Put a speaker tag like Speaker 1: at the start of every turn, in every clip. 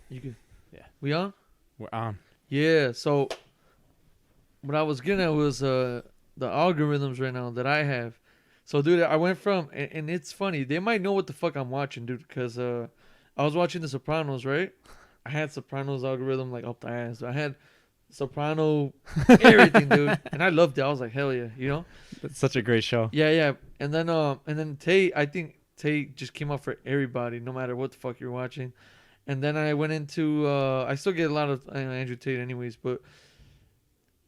Speaker 1: You can.
Speaker 2: Yeah.
Speaker 1: We on?
Speaker 2: We're on.
Speaker 1: Yeah. So what I was getting at was the algorithms right now that I have. So dude, I went from and it's funny. They might know what the fuck I'm watching, dude, because I was watching The Sopranos, right? I had Sopranos algorithm like up the ass. I had Soprano everything, dude, and I loved it. I was like, hell yeah, you know?
Speaker 2: That's such a great show.
Speaker 1: Yeah, yeah. And then Tate, I think Tate just came up for everybody, no matter what the fuck you're watching. And then I went into I still get a lot of Andrew Tate anyways, but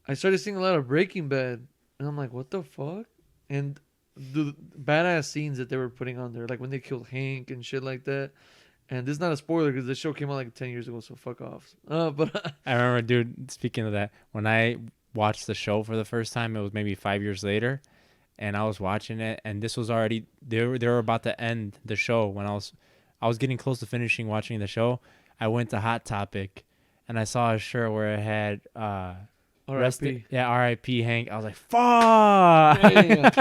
Speaker 1: I started seeing a lot of Breaking Bad, and I'm like, what the fuck? And the badass scenes that they were putting on there, like when they killed Hank and shit like that. And this is not a spoiler because the show came out like 10 years ago, so fuck off. But
Speaker 2: I remember, dude, speaking of that, when I watched the show for the first time, it was maybe 5 years later, and I was watching it, and this was already they were about to end the show when I was getting close to finishing watching the show. I went to Hot Topic, and I saw a shirt where it had
Speaker 1: R.I.P.
Speaker 2: yeah, R.I.P. Hank. I was like, fuck,
Speaker 1: Damn.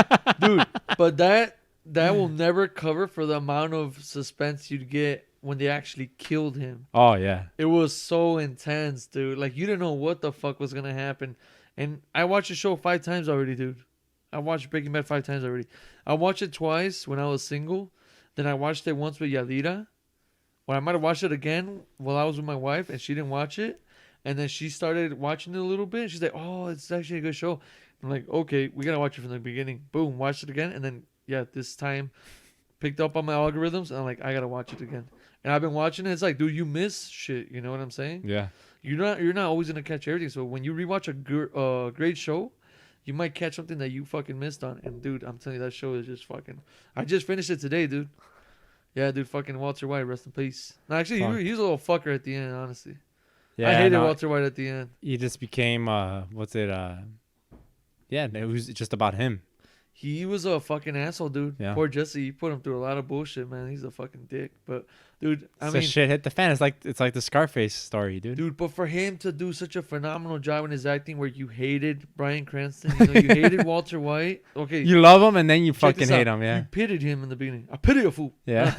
Speaker 1: Dude. But that will never cover for the amount of suspense you'd get when they actually killed him.
Speaker 2: Oh yeah,
Speaker 1: It was so intense, dude. Like you didn't know what the fuck was gonna happen. And I watched the show 5 times already, dude. I watched Breaking Bad 5 times already. I watched it twice when I was single. Then I watched it once with Yadira. Or I might have watched it again while I was with my wife and she didn't watch it. And then she started watching it a little bit. She's like, "Oh, it's actually a good show." I'm like, "Okay, we gotta watch it from the beginning." Boom, watched it again, and then yeah, this time picked up on my algorithms, and I'm like, "I gotta watch it again." And I've been watching it. It's like, dude, you miss shit. You know what I'm saying?
Speaker 2: yeah.
Speaker 1: You're not always gonna catch everything. So when you rewatch a great show, you might catch something that you fucking missed on. And dude, I'm telling you, that show is just fucking. I just finished it today, dude. Yeah, dude, fucking Walter White, rest in peace. No, actually,
Speaker 2: Fuck.
Speaker 1: he was a little fucker at the end, honestly.
Speaker 2: Yeah,
Speaker 1: I hated
Speaker 2: no,
Speaker 1: Walter White at the end.
Speaker 2: he just became what's it yeah, it was just about him.
Speaker 1: He was a fucking asshole, dude.
Speaker 2: Yeah.
Speaker 1: Poor Jesse. He put him through a lot of bullshit, man. He's a fucking dick. But, dude, I
Speaker 2: So
Speaker 1: mean,
Speaker 2: shit hit the fan. It's like the Scarface story, dude.
Speaker 1: dude, but for him to do such a phenomenal job in his acting where you hated Bryan Cranston, you hated Walter White. Okay,
Speaker 2: You love him and then you
Speaker 1: check
Speaker 2: fucking
Speaker 1: this
Speaker 2: hate
Speaker 1: out.
Speaker 2: him, yeah.
Speaker 1: You pitied him in the beginning. I pity a fool.
Speaker 2: Yeah.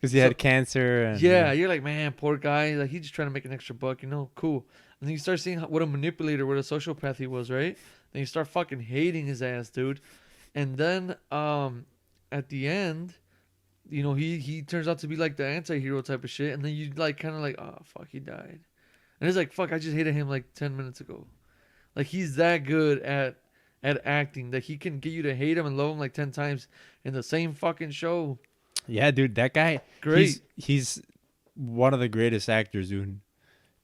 Speaker 2: Because he
Speaker 1: So-
Speaker 2: had cancer and
Speaker 1: Yeah, you're like, man, poor guy. Like, he's just trying to make an extra buck, cool. And then you start seeing what a manipulator, what a sociopath he was, right? Then you start fucking hating his ass, dude. And then at the end, he turns out to be like the anti-hero type of shit. And then you like kind of like, oh, fuck, he died. And it's like, fuck, I just hated him like 10 minutes ago. Like, he's that good at acting that he can get you to hate him and love him like 10 times in the same fucking show.
Speaker 2: yeah, dude, that guy,
Speaker 1: Great.
Speaker 2: he's one of the greatest actors, dude.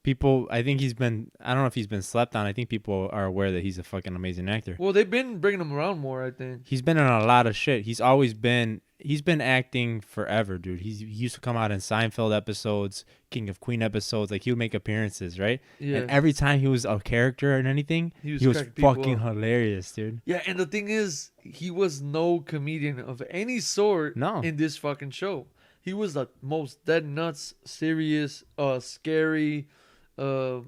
Speaker 2: People, I think I don't know if he's been slept on. I think people are aware that he's a fucking amazing actor.
Speaker 1: Well, they've been bringing him around more, I think.
Speaker 2: He's been in a lot of shit. He's been acting forever, dude. He used to come out in Seinfeld episodes, King of Queen episodes. Like, he would make appearances, right?
Speaker 1: Yeah.
Speaker 2: And every time he was a character in anything,
Speaker 1: He was
Speaker 2: he was
Speaker 1: cracking people
Speaker 2: fucking
Speaker 1: up.
Speaker 2: hilarious, dude.
Speaker 1: Yeah, and the thing is, he was no comedian of any sort
Speaker 2: No.
Speaker 1: in this fucking show. He was the most dead nuts, serious, scary. I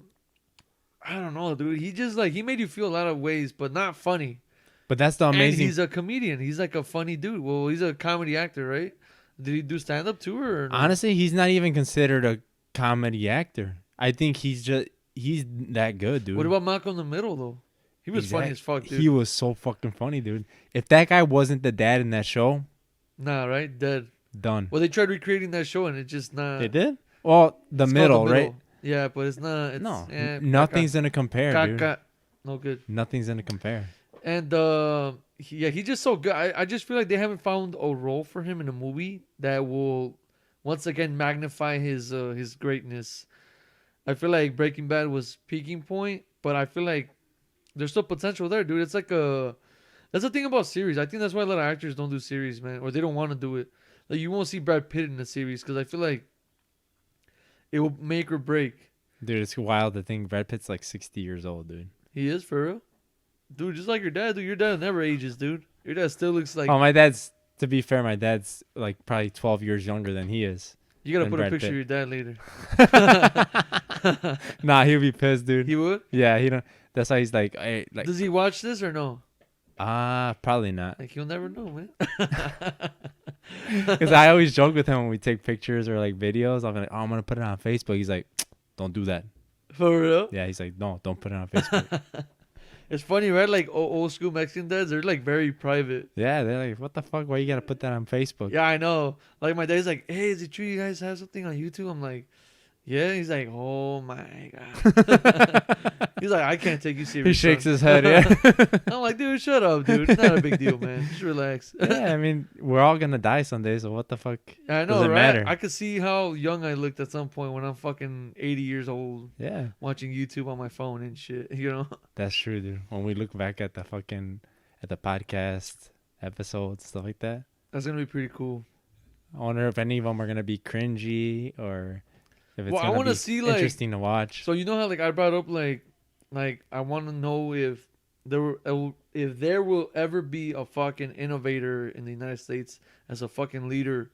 Speaker 1: don't know, dude. He just he made you feel a lot of ways, but not funny.
Speaker 2: But that's the amazing.
Speaker 1: And he's a comedian. He's like a funny dude. Well, he's a comedy actor, right? Did he do stand up too, or no?
Speaker 2: Honestly, he's not even considered a comedy actor. I think he's that good, dude.
Speaker 1: What about Malcolm in the Middle though? He was funny as fuck, dude.
Speaker 2: He was so fucking funny, dude. If that guy wasn't the dad in that show,
Speaker 1: Nah, right? Dead.
Speaker 2: done.
Speaker 1: Well, they tried recreating that show, and it just not.
Speaker 2: They did? Well, the
Speaker 1: it's called
Speaker 2: middle, right?
Speaker 1: Yeah, but it's not. It's,
Speaker 2: No,
Speaker 1: nothing's
Speaker 2: nothing's gonna compare, dude.
Speaker 1: no good.
Speaker 2: Nothing's gonna compare.
Speaker 1: And he's just so good. I just feel like they haven't found a role for him in a movie that will once again magnify his greatness. I feel like Breaking Bad was peaking point, but I feel like there's still potential there, dude. It's like that's the thing about series. I think that's why a lot of actors don't do series, man, or they don't want to do it. Like, you won't see Brad Pitt in a series because I feel like it will make or break.
Speaker 2: Dude, it's wild to think Brad Pitt's like 60 years old, dude.
Speaker 1: He is, for real. Dude, just like your dad, dude. Your dad never ages, dude. Your dad still looks like...
Speaker 2: Oh, my dad's, to be fair, my dad's like probably 12 years younger than he is.
Speaker 1: You gotta
Speaker 2: than
Speaker 1: put a
Speaker 2: Brad
Speaker 1: picture
Speaker 2: Pitt.
Speaker 1: of your dad later.
Speaker 2: Nah, he'll be pissed, dude.
Speaker 1: He would?
Speaker 2: Yeah, he don't. That's why he's like, hey, like.
Speaker 1: Does he watch this or no?
Speaker 2: Probably not.
Speaker 1: Like, you'll never know, man.
Speaker 2: Because I always joke with him when we take pictures or like videos. I'm like, oh, I'm gonna put it on Facebook. He's like, don't do that.
Speaker 1: For real?
Speaker 2: Yeah, he's like, no, don't put it on Facebook.
Speaker 1: It's funny, right? Like, old school Mexican dads, they're like very private.
Speaker 2: Yeah, they're like, what the fuck? Why you gotta put that on Facebook?
Speaker 1: Yeah, I know. Like, my dad's like, hey, is it true you guys have something on YouTube? I'm like, yeah. He's like, oh my God. He's like, I can't take you serious.
Speaker 2: He shakes
Speaker 1: son.
Speaker 2: his head. Yeah.
Speaker 1: I'm like, dude, shut up, dude. It's not a big deal, man. Just relax.
Speaker 2: Yeah, I mean, we're all gonna die someday, so what the fuck?
Speaker 1: I know,
Speaker 2: Does it
Speaker 1: right?
Speaker 2: matter?
Speaker 1: I could see how young I looked at some point when I'm fucking 80 years old
Speaker 2: Yeah,
Speaker 1: watching YouTube on my phone and shit, you know?
Speaker 2: that's true, dude. When we look back at the podcast episodes, stuff like that,
Speaker 1: That's going to be pretty cool.
Speaker 2: I wonder if any of them are gonna be cringy or if it's
Speaker 1: Well, I
Speaker 2: gonna
Speaker 1: wanna
Speaker 2: be
Speaker 1: see, like-
Speaker 2: interesting to watch.
Speaker 1: So, you know how, like, I brought up, like I want to know if there will ever be a fucking innovator in the United States as a fucking leader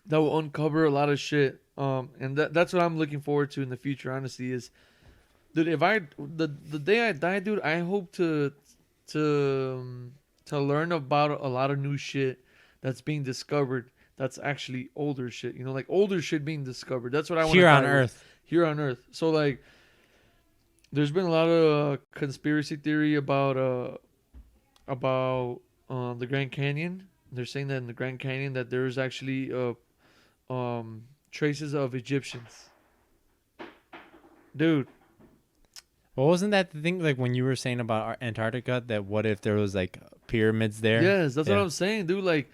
Speaker 1: that will uncover a lot of shit. And that's what I'm looking forward to in the future, honestly, is, dude, if the day I die, dude, I hope to learn about a lot of new shit that's being discovered. That's actually older shit, you know, like older shit being discovered. That's what I want
Speaker 2: Here on Earth.
Speaker 1: Here on Earth. So, like, there's been a lot of conspiracy theory about the Grand Canyon. They're saying that in the Grand Canyon that there's actually traces of Egyptians. Dude,
Speaker 2: Well, wasn't that the thing, like when you were saying about Antarctica, that what if there was like pyramids there?
Speaker 1: yes, that's what
Speaker 2: Yeah.
Speaker 1: I'm saying, dude. Like,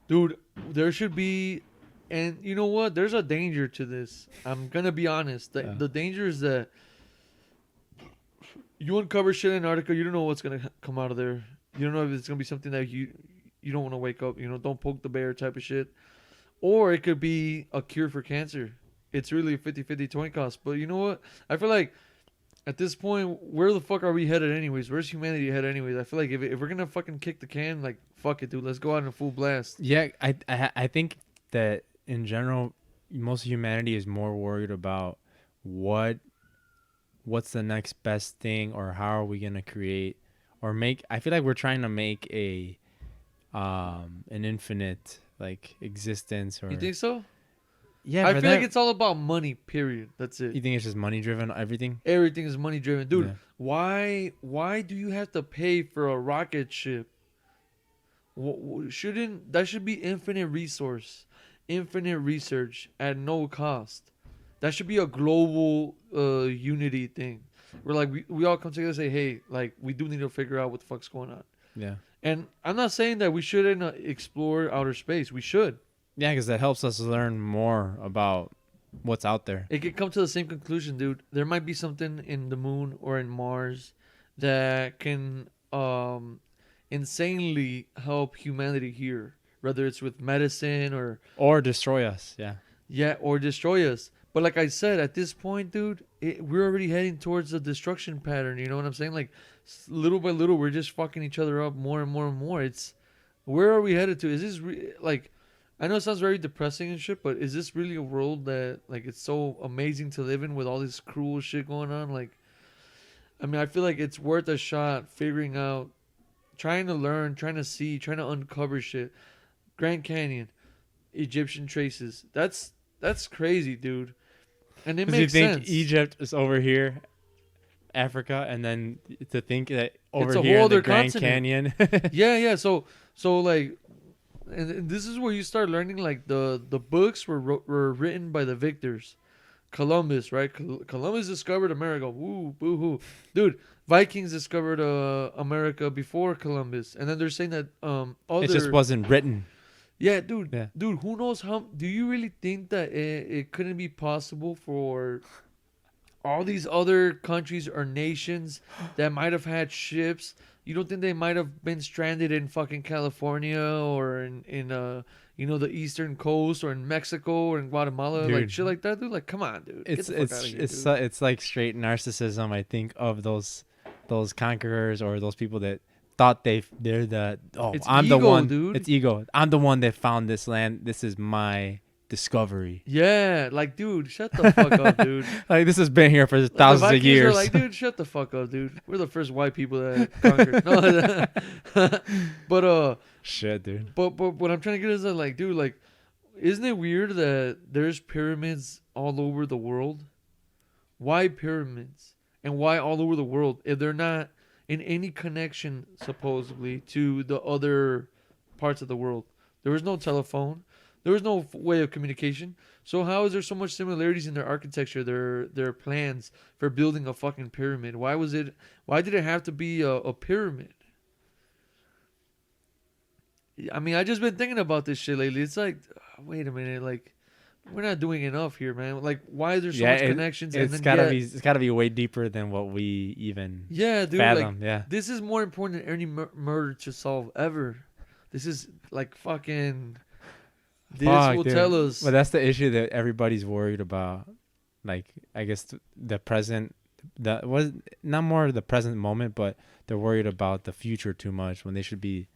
Speaker 1: dude, there should be, and you know what? There's a danger to this. I'm gonna be honest. The danger is that you uncover shit in Antarctica, you don't know what's gonna come out of there. You don't know if it's gonna be something that you don't want to wake up. You know, don't poke the bear type of shit. Or it could be a cure for cancer. It's really a 50-50 coin cost. But you know what? I feel like at this point, where the fuck are we headed anyways? Where's humanity headed anyways? I feel like if we're gonna fucking kick the can, like, fuck it, dude. Let's go out in a full blast.
Speaker 2: Yeah, I think that in general, most of humanity is more worried about what's the next best thing, or how are we gonna create or make. I feel like we're trying to make an infinite like existence. Or
Speaker 1: You think so?
Speaker 2: yeah,
Speaker 1: I
Speaker 2: for
Speaker 1: feel like
Speaker 2: that-
Speaker 1: it's all about money, period. That's it.
Speaker 2: You think it's just money driven, everything?
Speaker 1: Everything is money driven. Dude,
Speaker 2: Yeah.
Speaker 1: why do you have to pay for a rocket ship? Shouldn't that should be infinite resource, infinite research at no cost? That should be a global unity thing. Where like we all come together and say, hey, like we do need to figure out what the fuck's going on.
Speaker 2: Yeah.
Speaker 1: And I'm not saying that we shouldn't explore outer space. We should.
Speaker 2: Yeah, because that helps us learn more about what's out there.
Speaker 1: It could come to the same conclusion, dude. There might be something in the moon or in Mars that can insanely help humanity here, whether it's with medicine
Speaker 2: Or destroy us. Yeah.
Speaker 1: or destroy us. But like I said, at this point, dude, we're already heading towards a destruction pattern. You know what I'm saying? Like, little by little, we're just fucking each other up more and more and more. Where are we headed to? Is this like? I know it sounds very depressing and shit, but is this really a world that like it's so amazing to live in with all this cruel shit going on? Like, I mean, I feel like it's worth a shot figuring out, trying to learn, trying to see, trying to uncover shit. Grand Canyon, Egyptian traces. That's crazy, dude. And it
Speaker 2: 'Cause
Speaker 1: makes
Speaker 2: you think
Speaker 1: sense.
Speaker 2: Egypt is over here, Africa, and then to think that over
Speaker 1: It's a
Speaker 2: here
Speaker 1: whole
Speaker 2: in the
Speaker 1: other
Speaker 2: Grand
Speaker 1: continent.
Speaker 2: Canyon.
Speaker 1: Yeah. So like, and this is where you start learning like the books were written by the victors. Columbus, right? Columbus discovered America. Woo, boo hoo, dude. Vikings discovered America before Columbus, and then they're saying that other.
Speaker 2: It just wasn't written.
Speaker 1: Yeah, dude.
Speaker 2: Yeah.
Speaker 1: Dude, who knows how? Do you really think that it couldn't be possible for all these other countries or nations that might have had ships? You don't think they might have been stranded in fucking California or in the eastern coast or in Mexico or in Guatemala, like
Speaker 2: Dude.
Speaker 1: shit like that, dude? Like, come on, dude. Get
Speaker 2: It's
Speaker 1: the fuck outta here, dude.
Speaker 2: it's like straight narcissism, I think, of those conquerors or those people that thought they're the
Speaker 1: It's
Speaker 2: I'm
Speaker 1: ego,
Speaker 2: the one,
Speaker 1: dude.
Speaker 2: It's ego. I'm the one that found this land. This is my discovery.
Speaker 1: Yeah, like, dude, shut the fuck up, dude.
Speaker 2: Like, this has been here for
Speaker 1: The
Speaker 2: thousands of
Speaker 1: Vikings are
Speaker 2: years.
Speaker 1: like, dude, shut the fuck up, dude. We're the first white people that conquered. No, but
Speaker 2: Shit, dude.
Speaker 1: but what I'm trying to get is that, like, dude, like, isn't it weird that there's pyramids all over the world? Why pyramids? And why all over the world if they're not in any connection supposedly to the other parts of the world? There was no telephone. There was no way of communication. So how is there so much similarities in their architecture, their plans for building a fucking pyramid? Why did it have to be a pyramid? I mean, I just been thinking about this shit lately. It's like, wait a minute, like, we're not doing enough here, man. Like, why is there so much connections?
Speaker 2: It's gotta be way deeper than what we even
Speaker 1: yeah, dude,
Speaker 2: fathom.
Speaker 1: like,
Speaker 2: Yeah.
Speaker 1: this is more important than any murder to solve ever. This is like fucking. This
Speaker 2: Fuck,
Speaker 1: will
Speaker 2: dude.
Speaker 1: tell us.
Speaker 2: But that's the issue that everybody's worried about. Like, I guess the present, that was not more the present moment, but they're worried about the future too much when they should be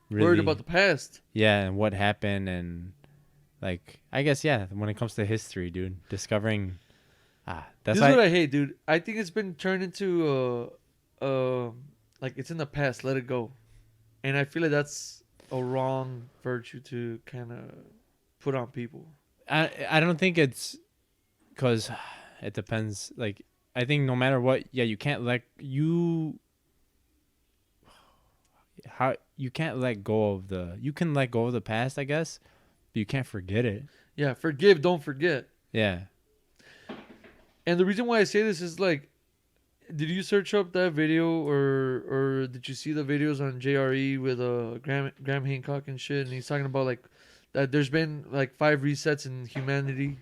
Speaker 2: really
Speaker 1: Worried about the past.
Speaker 2: Yeah, and what happened, and like, I guess, yeah, when it comes to history, dude, discovering that's
Speaker 1: This is what I hate, dude. I think it's been turned into like, it's in the past, let it go. And I feel like that's a wrong virtue to kind of put on people.
Speaker 2: I don't think it's because it depends. Like, I think no matter what, yeah, you can't let go of you can let go of the past, I guess, but you can't forget it.
Speaker 1: Yeah, forgive, don't forget.
Speaker 2: Yeah.
Speaker 1: And the reason why I say this is, like, did you search up that video or did you see the videos on JRE with Graham Hancock and shit? And he's talking about, like, that there's been like 5 resets in humanity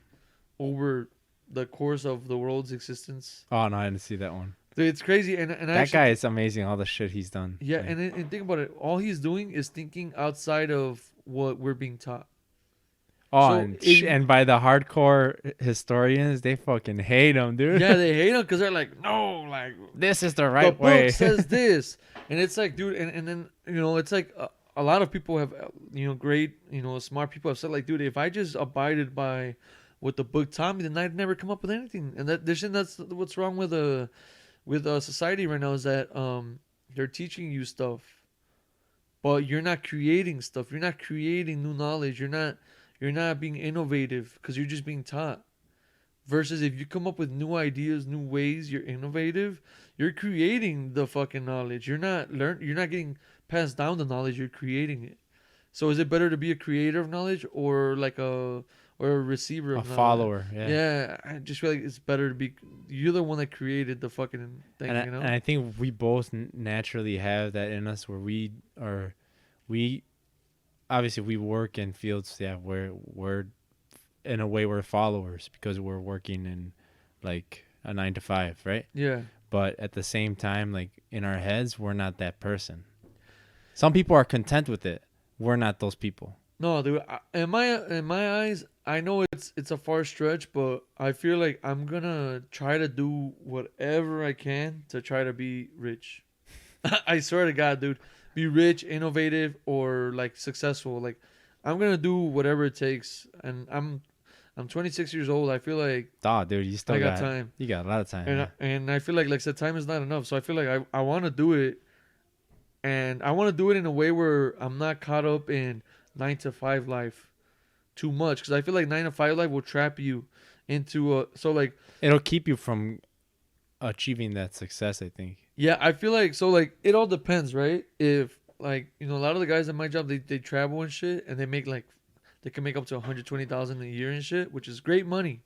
Speaker 1: over the course of the world's existence.
Speaker 2: Oh no, I didn't see that one.
Speaker 1: Dude, it's crazy, and
Speaker 2: that guy is amazing. All the shit he's done.
Speaker 1: Yeah,
Speaker 2: like,
Speaker 1: and think about it. All he's doing is thinking outside of what we're being taught.
Speaker 2: Oh,
Speaker 1: so
Speaker 2: and by the hardcore historians, they fucking hate him, dude.
Speaker 1: Yeah, they hate him because they're like, no, like,
Speaker 2: this is the right
Speaker 1: the
Speaker 2: way.
Speaker 1: book says this, and it's like, dude, and then, you know, it's like a lot of people have, you know, great, you know, smart people have said, like, dude, if I just abided by what the book taught me, then I'd never come up with anything. And that's what's wrong with society right now, is that they're teaching you stuff, but you're not creating stuff. You're not creating new knowledge. You're not being innovative because you're just being taught. Versus if you come up with new ideas, new ways, you're innovative. You're creating the fucking knowledge. You're not getting passed down the knowledge. You're creating it. So is it better to be a creator of knowledge or a receiver of knowledge?
Speaker 2: Follower? Yeah.
Speaker 1: Yeah, I just feel like it's better to be. You're the one that created the fucking thing, you know.
Speaker 2: And I think we both naturally have that in us, where we obviously we work in fields, yeah, where we're in a way we're followers because we're working in like a 9 to 5, right?
Speaker 1: Yeah.
Speaker 2: But at the same time, like, in our heads, we're not that person. Some people are content with it. We're not those people.
Speaker 1: No, dude. In my eyes, I know it's a far stretch, but I feel like I'm gonna try to do whatever I can to try to be rich. I swear to God, dude. Be rich, innovative, or like successful. Like, I'm gonna do whatever it takes, and I'm 26 years old. I feel like,
Speaker 2: dude, you still
Speaker 1: got time.
Speaker 2: You got a lot of time.
Speaker 1: And I feel like I said, time is not enough. So I feel like I want to do it, and I want to do it in a way where I'm not caught up in 9 to 5 life too much, because I feel like 9 to 5 life will trap you into
Speaker 2: it'll keep you from achieving that success, I think.
Speaker 1: Yeah, I feel like, so like, it all depends, right? If, like, you know, a lot of the guys at my job, they travel and shit, and they can make up to 120,000 a year and shit, which is great money.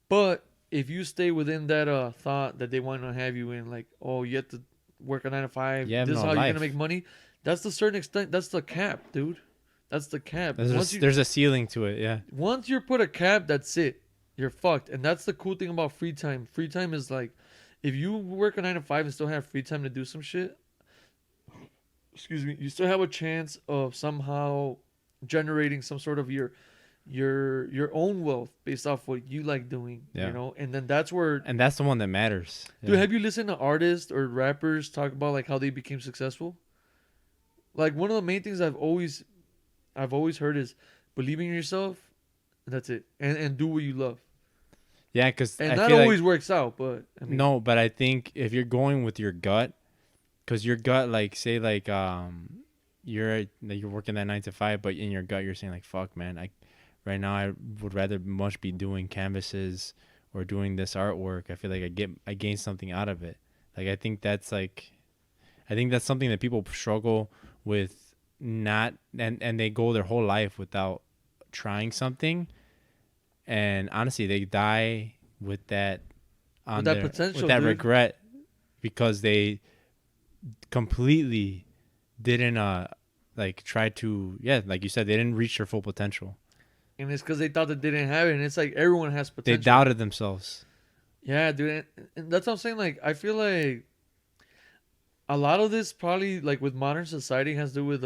Speaker 1: But if you stay within that thought that they want to have you in, like, oh, you have to work a 9 to 5, this is how you're gonna make money. That's the certain extent. That's the cap, dude. That's the cap.
Speaker 2: There's a ceiling to it, yeah.
Speaker 1: Once you put a cap, that's it. You're fucked. And that's the cool thing about free time. Free time is like, if you work a 9 to 5 and still have free time to do some shit, excuse me, you still have a chance of somehow generating some sort of your own wealth based off what you like doing, you know? And then that's
Speaker 2: the one that matters.
Speaker 1: Dude, have you listened to artists or rappers talk about like how they became successful? Like, one of the main things I've always heard is believing in yourself That's it. And do what you love.
Speaker 2: Yeah, because
Speaker 1: And
Speaker 2: I
Speaker 1: not
Speaker 2: feel
Speaker 1: always
Speaker 2: like
Speaker 1: works out, but I mean,
Speaker 2: no, but I think if you're going with your gut, because your gut, like say like you're working that 9 to 5, but in your gut you're saying like fuck man, right now I would rather much be doing canvases or doing this artwork. I feel like I gain something out of it. Like I think that's something that people struggle with, not and they go their whole life without trying something, and honestly they die with that
Speaker 1: with
Speaker 2: on
Speaker 1: that
Speaker 2: their with
Speaker 1: potential,
Speaker 2: that
Speaker 1: dude.
Speaker 2: regret because they completely didn't like try to, yeah, like you said, they didn't reach their full potential.
Speaker 1: And it's because they thought that they didn't have it. And it's like everyone has
Speaker 2: They
Speaker 1: potential.
Speaker 2: doubted themselves.
Speaker 1: Yeah, dude. And that's what I'm saying. Like, I feel like a lot of this probably, like, with modern society has to do with,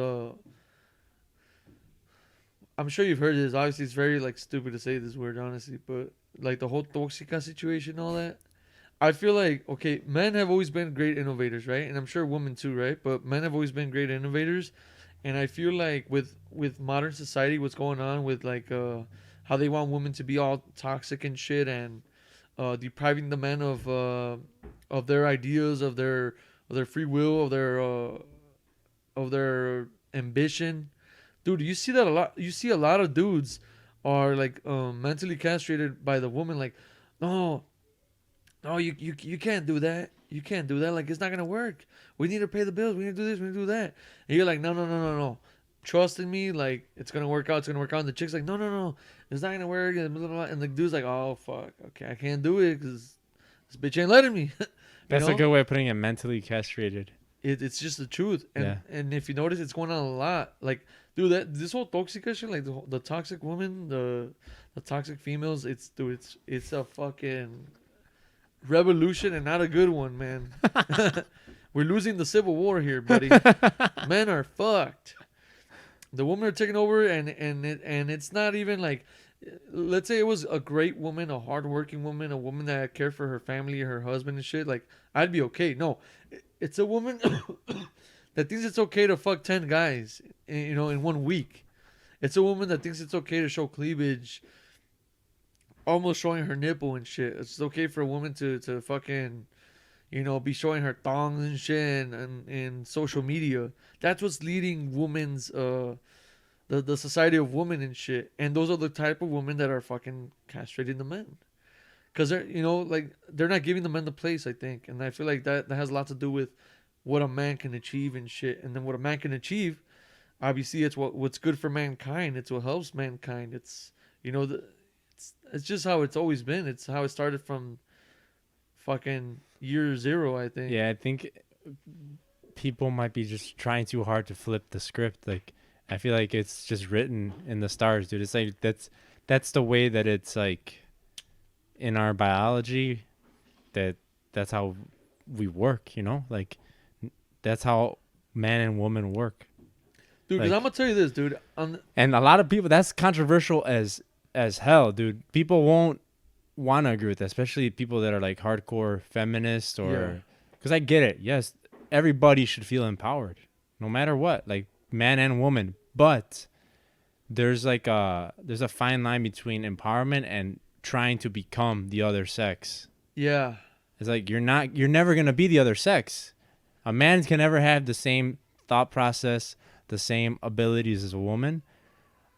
Speaker 1: I'm sure you've heard this. Obviously, it's very, like, stupid to say this word, honestly. But, like, the whole toxica situation and all that. I feel like, okay, men have always been great innovators, right? And I'm sure women too, right? But men have always been great innovators. And I feel like with modern society, what's going on with like how they want women to be all toxic and shit, and depriving the men of their ideas, of their free will, of their ambition. Dude, you see that a lot. You see a lot of dudes are like mentally castrated by the woman. Like, no, no, you can't do that. You can't do that. Like, it's not gonna work. We need to pay the bills. We need to do this. We need to do that. And you're like, no, no, no, no, no. Trust in me. Like, it's gonna work out. It's gonna work out. And the chick's like, no, no, no, it's not gonna work. And, blah, blah, blah. And the dude's like, oh fuck, okay, I can't do it because this bitch ain't letting me. you
Speaker 2: That's a
Speaker 1: know,
Speaker 2: good way of putting it. Mentally castrated.
Speaker 1: it's just the truth.
Speaker 2: Yeah.
Speaker 1: And if you notice, it's going on a lot. Like, dude, that this whole toxic shit, like the toxic woman, the toxic females. It's dude, it's a fucking revolution and not a good one, man. We're losing the civil war here, buddy. Men are fucked. The women are taking over, and it's not even like, let's say it was a great woman, a hardworking woman, a woman that cared for her family, her husband and shit. Like, I'd be okay. No, it's a woman that thinks it's okay to fuck 10 guys, in 1 week. It's a woman that thinks it's okay to show cleavage, almost showing her nipple and shit. It's okay for a woman to fucking, be showing her thongs and shit and social media. That's what's leading women's the society of women and shit. And those are the type of women that are fucking castrating the men. Cause they're like they're not giving the men the place, I think. And I feel like that has a lot to do with what a man can achieve and shit. And then what a man can achieve, obviously it's what's good for mankind. It's what helps mankind. It's it's just how it's always been. It's how it started from fucking year zero, I think.
Speaker 2: Yeah, I think people might be just trying too hard to flip the script. Like, I feel like it's just written in the stars, dude. It's like that's the way that it's like in our biology. That's how we work. Like that's how man and woman work.
Speaker 1: Dude, because
Speaker 2: Like,
Speaker 1: I'm gonna tell you this, dude.
Speaker 2: and a lot of people, that's controversial as hell, dude. People won't want to agree with that, especially people that are like hardcore feminists, or because I get it. Yes, everybody should feel empowered, no matter what, like man and woman. But there's there's a fine line between empowerment and trying to become the other sex.
Speaker 1: Yeah.
Speaker 2: It's like you're never gonna be the other sex. A man can never have the same thought process, the same abilities as a woman.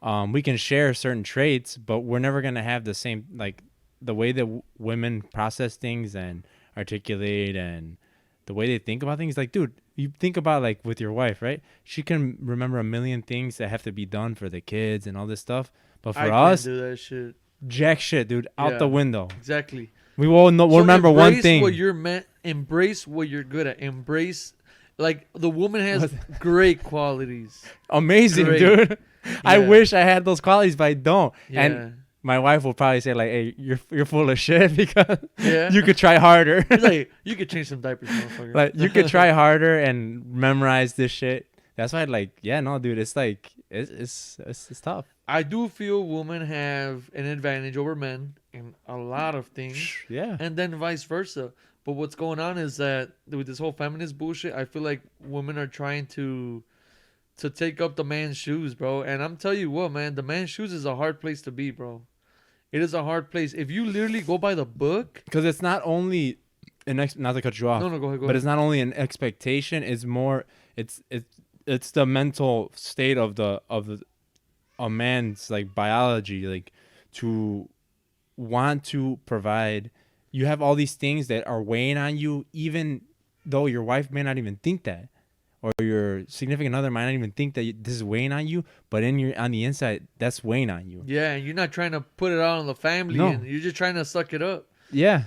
Speaker 2: We can share certain traits, but we're never gonna have the same, like the way that women process things and articulate, and the way they think about things. Like, dude, you think about like with your wife, right? She can remember a million things that have to be done for the kids and all this stuff, but for
Speaker 1: I
Speaker 2: us,
Speaker 1: can't do that shit.
Speaker 2: jack shit, dude, out the
Speaker 1: Yeah.
Speaker 2: window.
Speaker 1: Exactly.
Speaker 2: We will know. We'll remember one
Speaker 1: Embrace
Speaker 2: thing.
Speaker 1: what you're meant. Embrace what you're good at. Embrace, like the woman has great qualities.
Speaker 2: Amazing,
Speaker 1: Great.
Speaker 2: dude. I
Speaker 1: Yeah.
Speaker 2: wish I had those qualities, but I don't.
Speaker 1: Yeah.
Speaker 2: And my wife will probably say like, "Hey, you're full of shit because
Speaker 1: Yeah.
Speaker 2: you could try harder.
Speaker 1: It's like you could change some diapers, motherfucker.
Speaker 2: Like you could try harder and memorize this shit." That's why, like, yeah, no, dude, it's like it's tough.
Speaker 1: I do feel women have an advantage over men in a lot of things,
Speaker 2: Yeah,
Speaker 1: and then vice versa. But what's going on is that with this whole feminist bullshit, I feel like women are trying to take up the man's shoes, bro. And I'm telling you what, man, the man's shoes is a hard place to be, bro. It is a hard place. If you literally go by the book,
Speaker 2: Because it's not only not to cut you off.
Speaker 1: no, go ahead, go
Speaker 2: But
Speaker 1: ahead.
Speaker 2: it's not only an expectation. It's more. It's the mental state of a man's like biology, like to want to provide. You have all these things that are weighing on you, even though your wife may not even think that, or your significant other might not even think that this is weighing on you. But on the inside, that's weighing on you.
Speaker 1: Yeah, and you're not trying to put it out on the family,
Speaker 2: No.
Speaker 1: and you're just trying to suck it up.
Speaker 2: Yeah.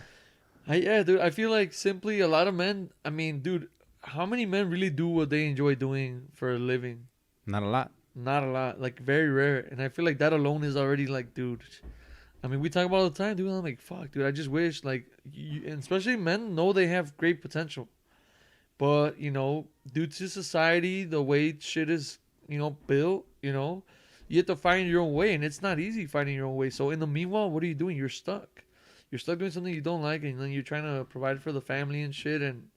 Speaker 1: Yeah, dude. I feel like simply a lot of men. I mean, dude, how many men really do what they enjoy doing for a living?
Speaker 2: Not a lot.
Speaker 1: Not a lot. Like very rare. And I feel like that alone is already like, dude. I mean, we talk about it all the time, dude. I'm like, fuck, dude. I just wish, like, and especially men know they have great potential, but due to society, the way shit is, built, you have to find your own way, and it's not easy finding your own way. So in the meanwhile, what are you doing? You're stuck. You're stuck doing something you don't like, and then you're trying to provide for the family and shit. And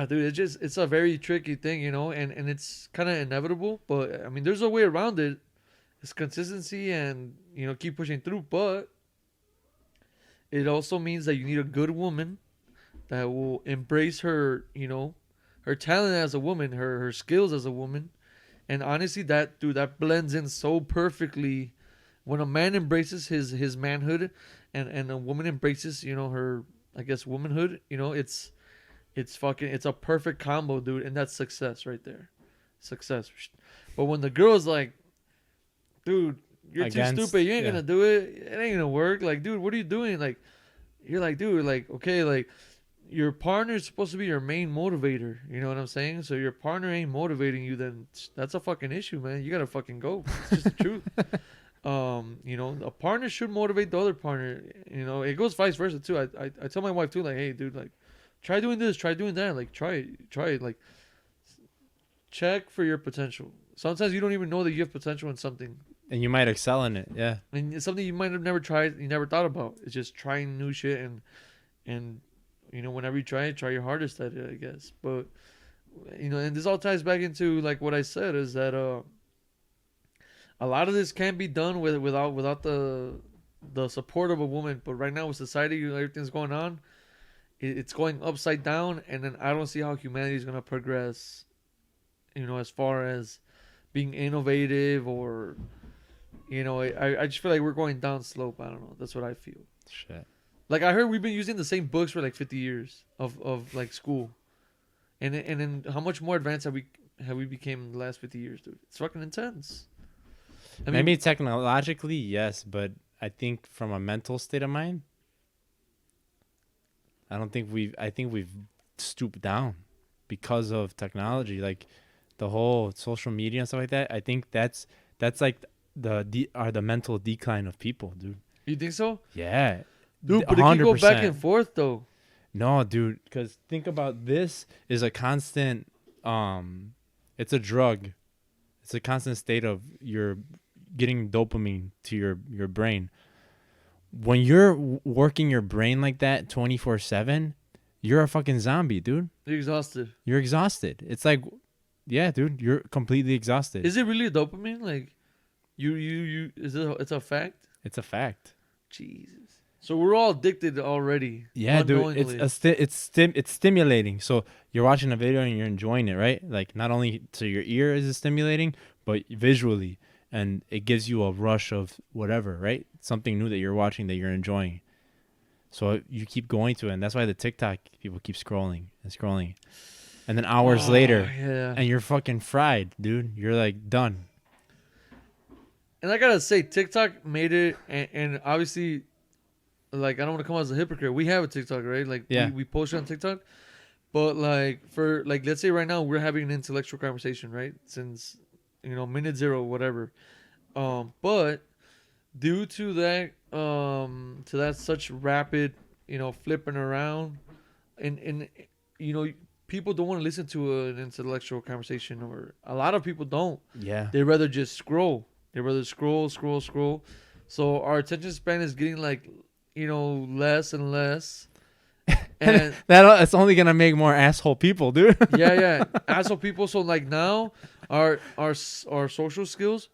Speaker 1: dude, it's a very tricky thing, and it's kind of inevitable. But I mean, there's a way around it. It's consistency and keep pushing through. But it also means that you need a good woman that will embrace her, her talent as a woman, her skills as a woman. And honestly, that blends in so perfectly when a man embraces his manhood and a woman embraces, her, I guess, womanhood. It's a perfect combo, dude, and that's success right there. Success. But when the girl's like, dude, you're too stupid, you ain't gonna do it, it ain't gonna work. Like, dude, what are you doing? Like, you're like, dude, like, okay, like, your partner is supposed to be your main motivator. You know what I'm saying? So your partner ain't motivating you, then that's a fucking issue, man. You gotta fucking go. It's just the truth. A partner should motivate the other partner. It goes vice versa too. I tell my wife too, like, hey, dude, like, try doing this, try doing that. Like, try it. Like, check for your potential. Sometimes you don't even know that you have potential in something.
Speaker 2: And you might excel in it, yeah.
Speaker 1: And it's something you might have never tried, you never thought about. It's just trying new shit and whenever you try it, try your hardest at it, I guess. But and this all ties back into like what I said is that a lot of this can't be done without the support of a woman. But right now with society, everything's going on, it's going upside down, and then I don't see how humanity is gonna progress. As far as being innovative or I just feel like we're going down slope. I don't know. That's what I feel.
Speaker 2: Shit.
Speaker 1: Like, I heard we've been using the same books for like 50 years of like school, and then how much more advanced have we became in the last 50 years, dude? It's fucking intense. I mean,
Speaker 2: Maybe technologically, yes, but I think from a mental state of mind, I think we've stooped down because of technology, like the whole social media and stuff like that. I think that's like the mental decline of people, dude.
Speaker 1: You think so?
Speaker 2: Yeah.
Speaker 1: Dude, but it can go back and forth though.
Speaker 2: No, dude, because think about this is a constant, it's a drug. It's a constant state of you're getting dopamine to your brain. When you're working your brain like that 24/7, you're a fucking zombie, dude.
Speaker 1: You're exhausted.
Speaker 2: You're exhausted. It's like, yeah, dude, you're completely exhausted.
Speaker 1: Is it really a dopamine? Like, it's a fact?
Speaker 2: It's a fact.
Speaker 1: Jesus. So we're all addicted already.
Speaker 2: Yeah, dude, it's stimulating. So you're watching a video and you're enjoying it, right? Like, not only to your ear is it stimulating, but visually, and it gives you a rush of whatever, right? Something new that you're watching that you're enjoying. So you keep going to it, and that's why the TikTok people keep scrolling and scrolling, and then hours later,
Speaker 1: yeah.
Speaker 2: and you're fucking fried, dude. You're like done.
Speaker 1: And I gotta say, TikTok made it, and obviously, like, I don't want to come out as a hypocrite. We have a TikTok, right? Like,
Speaker 2: yeah.
Speaker 1: we post it on TikTok. But, like, let's say right now we're having an intellectual conversation, right? Since, minute zero, whatever. But due to that such rapid, flipping around, and people don't want to listen to an intellectual conversation, or a lot of people don't.
Speaker 2: Yeah.
Speaker 1: They rather just scroll. They rather scroll. So our attention span is getting like, less and less. And
Speaker 2: That's only gonna make more asshole people, dude.
Speaker 1: yeah, asshole people. So like now, our social skills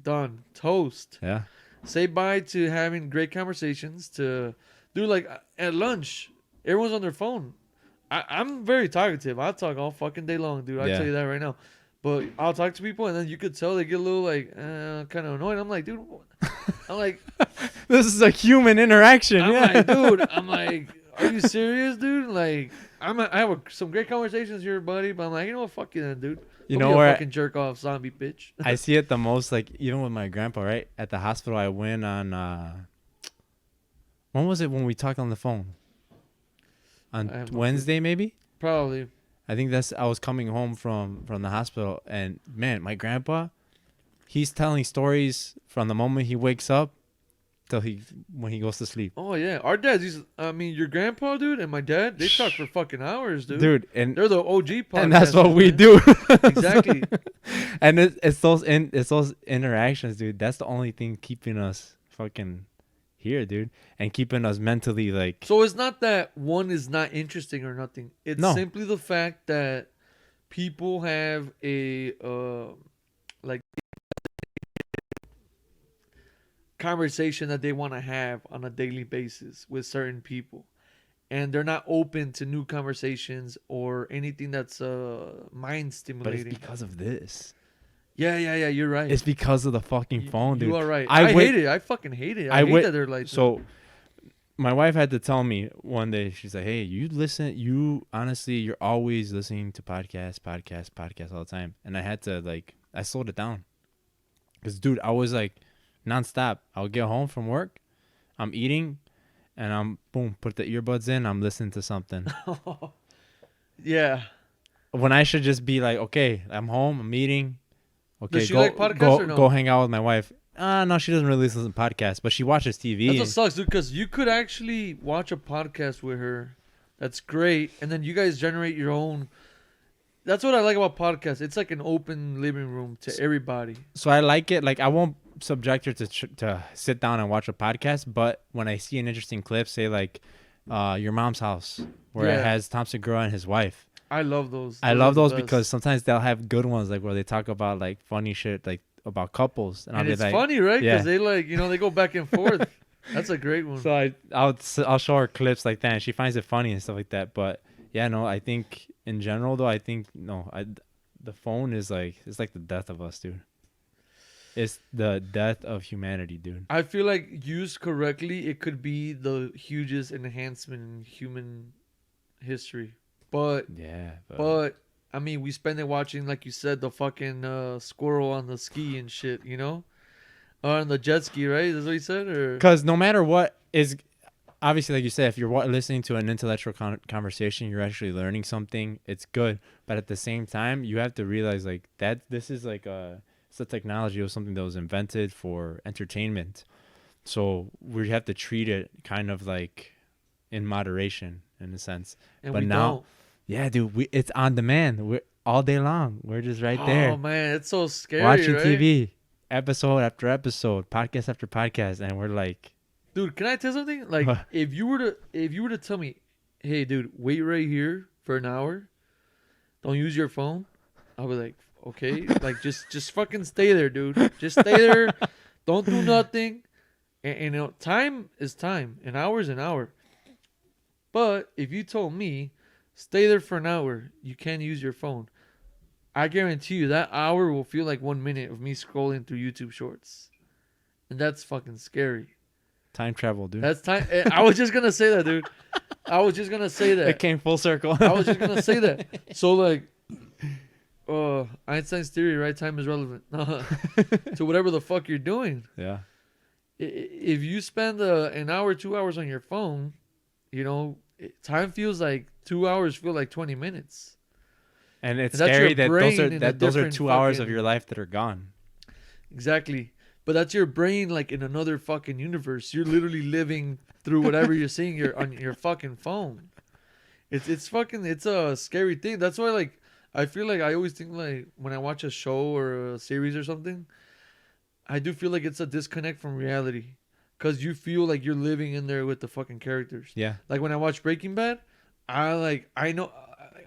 Speaker 1: done, toast.
Speaker 2: Yeah.
Speaker 1: Say bye to having great conversations. To do like at lunch, everyone's on their phone. I'm very talkative. I talk all fucking day long, dude. I
Speaker 2: Yeah.
Speaker 1: tell you that right now. But I'll talk to people, and then you could tell they get a little like kind of annoyed. I'm like, dude. I'm like,
Speaker 2: This is a human interaction.
Speaker 1: I'm
Speaker 2: yeah.
Speaker 1: like, dude. I'm like, are you serious, dude? Like, I have some great conversations here, buddy. But I'm like, you know what? Fuck you, then, dude.
Speaker 2: You
Speaker 1: Don't
Speaker 2: know
Speaker 1: be a
Speaker 2: where
Speaker 1: fucking jerk off, zombie bitch.
Speaker 2: I see it the most, like even with my grandpa, right? At the hospital, I went on. When was it when we talked on the phone?
Speaker 1: I
Speaker 2: On
Speaker 1: have no
Speaker 2: Wednesday, maybe.
Speaker 1: Probably.
Speaker 2: I think I was coming home from the hospital, and man, my grandpa, he's telling stories from the moment he wakes up till when he goes to sleep.
Speaker 1: Oh yeah, our dads. I mean, your grandpa, dude, and my dad. They talk for fucking hours, dude.
Speaker 2: Dude, and
Speaker 1: They're the OG podcasters.
Speaker 2: and that's what we
Speaker 1: man.
Speaker 2: do.
Speaker 1: Exactly.
Speaker 2: And it's those interactions, dude. That's the only thing keeping us fucking here, dude, and keeping us mentally like.
Speaker 1: So it's not that one is not interesting or nothing. It's
Speaker 2: No.
Speaker 1: simply the fact that people have a like conversation that they want to have on a daily basis with certain people, and they're not open to new conversations or anything that's mind
Speaker 2: But
Speaker 1: stimulating.
Speaker 2: it's because of this.
Speaker 1: Yeah, you're right.
Speaker 2: It's because of the fucking phone, dude.
Speaker 1: You are right.
Speaker 2: I
Speaker 1: I
Speaker 2: wait-
Speaker 1: hate it. I fucking hate it.
Speaker 2: I
Speaker 1: I hate
Speaker 2: wait-
Speaker 1: that they're like
Speaker 2: So, my wife had to tell me one day. She's like, "Hey, you honestly, you're always listening to podcasts all the time." And I had to I slowed it down, cause dude, I was like, nonstop. I'll get home from work, I'm eating, and I'm boom, put the earbuds in. I'm listening to something.
Speaker 1: yeah.
Speaker 2: When I should just be like, okay, I'm home, I'm eating. Okay,
Speaker 1: Does she like podcasts or no?
Speaker 2: go hang out with my wife. No, she doesn't really listen to podcasts, but she watches TV.
Speaker 1: That's what sucks, dude, because you could actually watch a podcast with her. That's great. And then you guys generate your own. That's what I like about podcasts. It's like an open living room to everybody.
Speaker 2: So I like it. Like, I won't subject her to sit down and watch a podcast, but when I see an interesting clip, say like Your Mom's House, where it
Speaker 1: Yeah.
Speaker 2: has Thompson Girl and his wife.
Speaker 1: I love those.
Speaker 2: I
Speaker 1: are
Speaker 2: love
Speaker 1: the
Speaker 2: those
Speaker 1: best.
Speaker 2: because sometimes they'll have good ones, like where they talk about like funny shit, like about couples, and I'll
Speaker 1: And
Speaker 2: be
Speaker 1: it's
Speaker 2: like,
Speaker 1: funny, right?
Speaker 2: yeah.
Speaker 1: Because they they go back and forth. That's a great one.
Speaker 2: So I'll show her clips like that, and she finds it funny and stuff like that. But yeah, no, I think in general though, the phone is it's like the death of us, dude. It's the death of humanity, dude.
Speaker 1: I feel like used correctly, it could be the hugest enhancement in human history. But
Speaker 2: Yeah,
Speaker 1: But I mean, we spend it watching, like you said, the fucking squirrel on the ski and shit, or on the jet ski, right? That's what you said, or
Speaker 2: because no matter what is obviously, like you said, if you're listening to an intellectual conversation, you're actually learning something. It's good, but at the same time, you have to realize like that this is it's a technology or something that was invented for entertainment. So we have to treat it kind of like in moderation, in a sense.
Speaker 1: and
Speaker 2: but
Speaker 1: we
Speaker 2: now,
Speaker 1: don't.
Speaker 2: yeah, dude, it's on demand. We're all day long. We're just right there
Speaker 1: Oh man, it's so scary,
Speaker 2: watching
Speaker 1: right?
Speaker 2: TV, episode after episode, podcast after podcast, and we're like,
Speaker 1: Dude, can I tell something? Like,
Speaker 2: What?
Speaker 1: if you were to tell me, hey, dude, wait right here for an hour, don't use your phone, I'll be like, okay, like just fucking stay there, dude. Just stay there. Don't do nothing. And time is time. An hour is an hour. But if you told me, stay there for an hour, you can't use your phone, I guarantee you that hour will feel like 1 minute of me scrolling through YouTube shorts. And that's fucking scary.
Speaker 2: time travel, dude.
Speaker 1: That's time. I was just gonna say that, dude. I was just gonna say
Speaker 2: It
Speaker 1: that.
Speaker 2: came full circle.
Speaker 1: I was just gonna say that. So like, Einstein's theory, right? Time is relevant to whatever the fuck you're doing.
Speaker 2: Yeah.
Speaker 1: If you spend an hour, 2 hours on your phone, time feels like 2 hours feel like 20 minutes.
Speaker 2: And it's
Speaker 1: And that's
Speaker 2: scary
Speaker 1: your
Speaker 2: that
Speaker 1: brain in a
Speaker 2: those are
Speaker 1: different
Speaker 2: 2 hours of
Speaker 1: fucking-
Speaker 2: your life that are gone.
Speaker 1: Exactly. But that's your brain like in another fucking universe. You're literally living through whatever you're seeing on your fucking phone. It's a scary thing. That's why like I feel like I always think like when I watch a show or a series or something, I do feel like it's a disconnect from reality. because you feel like you're living in there with the fucking characters.
Speaker 2: Yeah.
Speaker 1: Like when I watch Breaking Bad, I know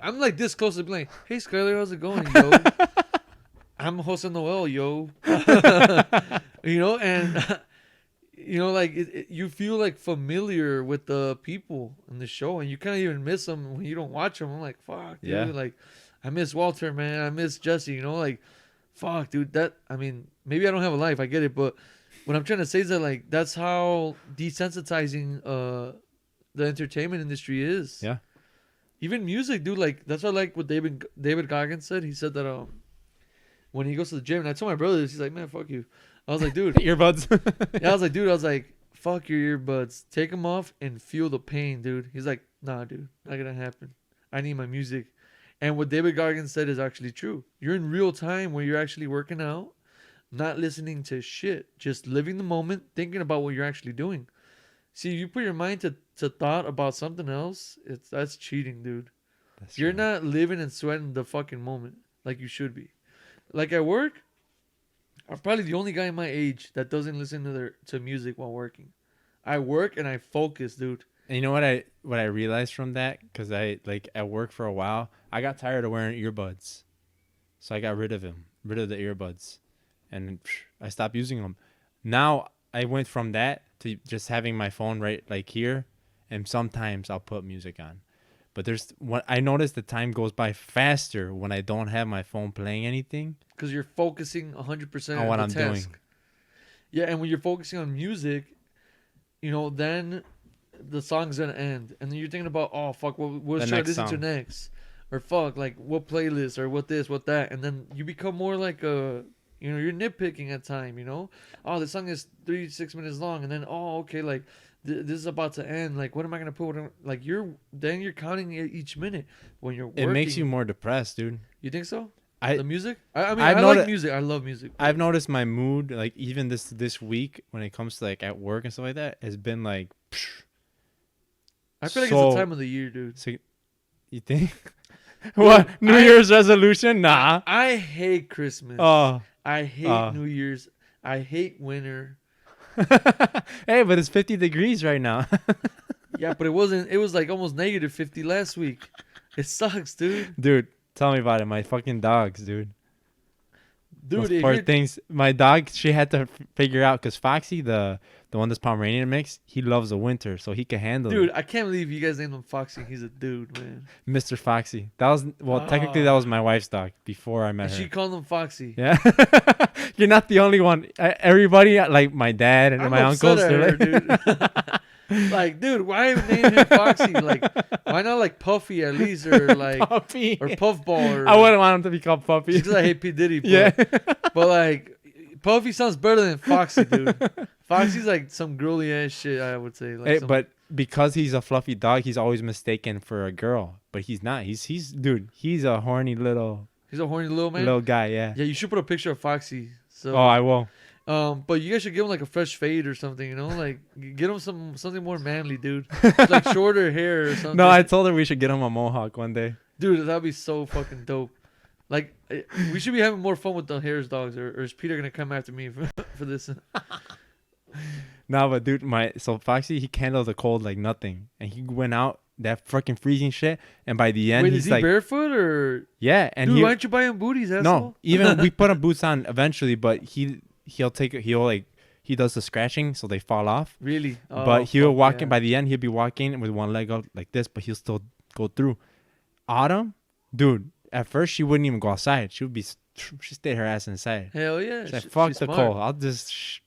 Speaker 1: I'm like this close to being like, hey Skyler, how's it going, yo? I'm Jose Noel, yo. You know, and you know, like you feel like familiar with the people in the show, and you kind of even miss them when you don't watch them. I'm like, fuck, dude.
Speaker 2: Yeah.
Speaker 1: Like, I miss Walter, man. I miss Jesse. You know, like, fuck, dude. That I mean, maybe I don't have a life. I get it, but what I'm trying to say is that like that's how desensitizing the entertainment industry is.
Speaker 2: Yeah.
Speaker 1: Even music, dude. Like that's what I like what David Goggins said. He said that when he goes to the gym, and I told my brother this, he's like, man, fuck you. I was like, dude.
Speaker 2: Earbuds.
Speaker 1: Yeah, I was like, dude, I was like, fuck your earbuds. Take them off and feel the pain, dude. He's like, nah, dude, not gonna happen. I need my music. And what David Goggins said is actually true. You're in real time where you're actually working out, not listening to shit, just living the moment, thinking about what you're actually doing. See, you put your mind to thought about something else, that's cheating, dude. You're not living and sweating the fucking moment like you should be. Like at work, I'm probably the only guy in my age that doesn't listen to music while working. I work and I focus, dude.
Speaker 2: And you know what I realized from that, because I like at work for a while, I got tired of wearing earbuds, so I got rid of the earbuds, and I stopped using them. Now I went from that to just having my phone right like here, and sometimes I'll put music on. But I noticed the time goes by faster when I don't have my phone playing anything.
Speaker 1: Because you're focusing 100%
Speaker 2: on what
Speaker 1: the
Speaker 2: I'm
Speaker 1: task.
Speaker 2: doing.
Speaker 1: Yeah, and when you're focusing on music, you know, then the song's gonna end, and then you're thinking about, oh fuck, what should I listen to next, or fuck, like what playlist or what this, what that, and then you become more like you're nitpicking at time, you know. Oh, the song is 36 minutes long, and then okay, like this is about to end. Like, what am I gonna put? Like you're counting each minute when you're working.
Speaker 2: It makes you more depressed, dude.
Speaker 1: You think so?
Speaker 2: The
Speaker 1: music? I mean, I like music. I love music.
Speaker 2: I've noticed my mood, like even this week when it comes to like at work and stuff like that, has been like.
Speaker 1: I feel like it's the time of the year, dude.
Speaker 2: So, you think? What? New Year's resolution? Nah.
Speaker 1: I hate Christmas.
Speaker 2: Oh.
Speaker 1: I hate New Year's. I hate winter.
Speaker 2: Hey, but it's 50 degrees right now.
Speaker 1: Yeah, but it wasn't. It was like almost negative 50 last week. It sucks, dude.
Speaker 2: Dude, tell me about it. My fucking dogs, dude.
Speaker 1: Dude,
Speaker 2: those poor things. My dog, she had to figure out, because Foxy, the one that's Pomeranian mix, he loves the winter, so he can handle it.
Speaker 1: Dude, I can't believe you guys named him Foxy. He's a dude, man.
Speaker 2: Mr. Foxy. That was technically that was my wife's dog before I met her.
Speaker 1: She called him Foxy.
Speaker 2: Yeah. You're not the only one. Everybody, like my dad and my uncles,
Speaker 1: they're like, like, dude, why name him Foxy? Like, why not like Puffy at least, or like
Speaker 2: Puffy
Speaker 1: or Puffball? Or,
Speaker 2: I wouldn't want him to be called Puffy.
Speaker 1: Just because I hate P Diddy. But,
Speaker 2: yeah.
Speaker 1: But like, Puffy sounds better than Foxy, dude. Foxy's like some girly ass shit, I would say. Like
Speaker 2: but because he's a fluffy dog, he's always mistaken for a girl. But he's not. He's a horny little.
Speaker 1: He's a horny little man.
Speaker 2: Little guy, yeah.
Speaker 1: Yeah, you should put a picture of Foxy. So.
Speaker 2: Oh, I will.
Speaker 1: But you guys should give him like a fresh fade or something, you know, like get him something more manly, dude. Like shorter hair or something.
Speaker 2: No, I told her we should get him a mohawk one day.
Speaker 1: Dude, that'd be so fucking dope. Like, we should be having more fun with the Harris dogs, or is Peter gonna come after me for this?
Speaker 2: No, but dude, so Foxy, he can handles the cold like nothing, and he went out that freaking freezing shit, and by the end,
Speaker 1: wait,
Speaker 2: he's
Speaker 1: is he
Speaker 2: like
Speaker 1: barefoot or?
Speaker 2: Yeah, and
Speaker 1: dude, why aren't you buying booties, asshole?
Speaker 2: No, even we put him boots on eventually, but he does the scratching so they fall off.
Speaker 1: Really? Oh,
Speaker 2: but he'll walk in by the end. He'll be walking with one leg out like this, but he'll still go through. Autumn, dude. At first, she wouldn't even go outside. She stayed her ass inside.
Speaker 1: Hell yeah.
Speaker 2: She's like, fuck the cold. I'll just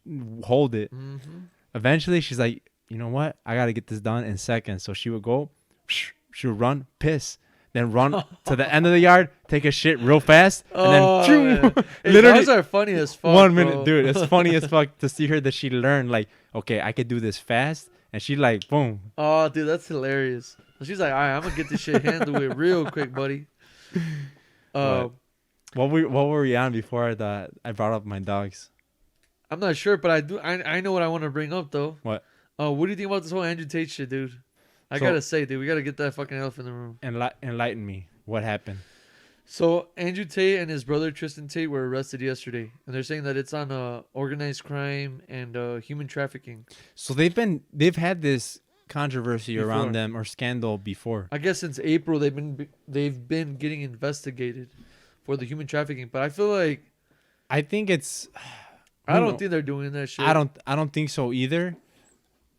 Speaker 2: hold it.
Speaker 1: Mm-hmm.
Speaker 2: Eventually, she's like, you know what? I got to get this done in seconds. So she would go, she would run, piss, then run to the end of the yard, take a shit real fast, and then
Speaker 1: literally. Those are funny as fuck.
Speaker 2: 1 minute, dude. It's funny as fuck to see her that she learned, like, okay, I could do this fast. And she like, boom.
Speaker 1: Oh, dude, that's hilarious. She's like, all right, I'm going to get this shit handled with real quick, buddy.
Speaker 2: What were we on before I brought up my dogs?
Speaker 1: I'm not sure, but I know what I want to bring up though.
Speaker 2: What?
Speaker 1: What do you think about this whole Andrew Tate shit, dude? I gotta say, dude, we gotta get that fucking elephant in the room.
Speaker 2: Enlighten me. What happened?
Speaker 1: So Andrew Tate and his brother Tristan Tate were arrested yesterday, and they're saying that it's on organized crime and human trafficking.
Speaker 2: So they've had this controversy around
Speaker 1: Before,
Speaker 2: them or scandal before.
Speaker 1: I guess since April they've been getting investigated for the human trafficking. But I feel like
Speaker 2: I think it's
Speaker 1: I don't think they're doing that shit.
Speaker 2: I don't think so either.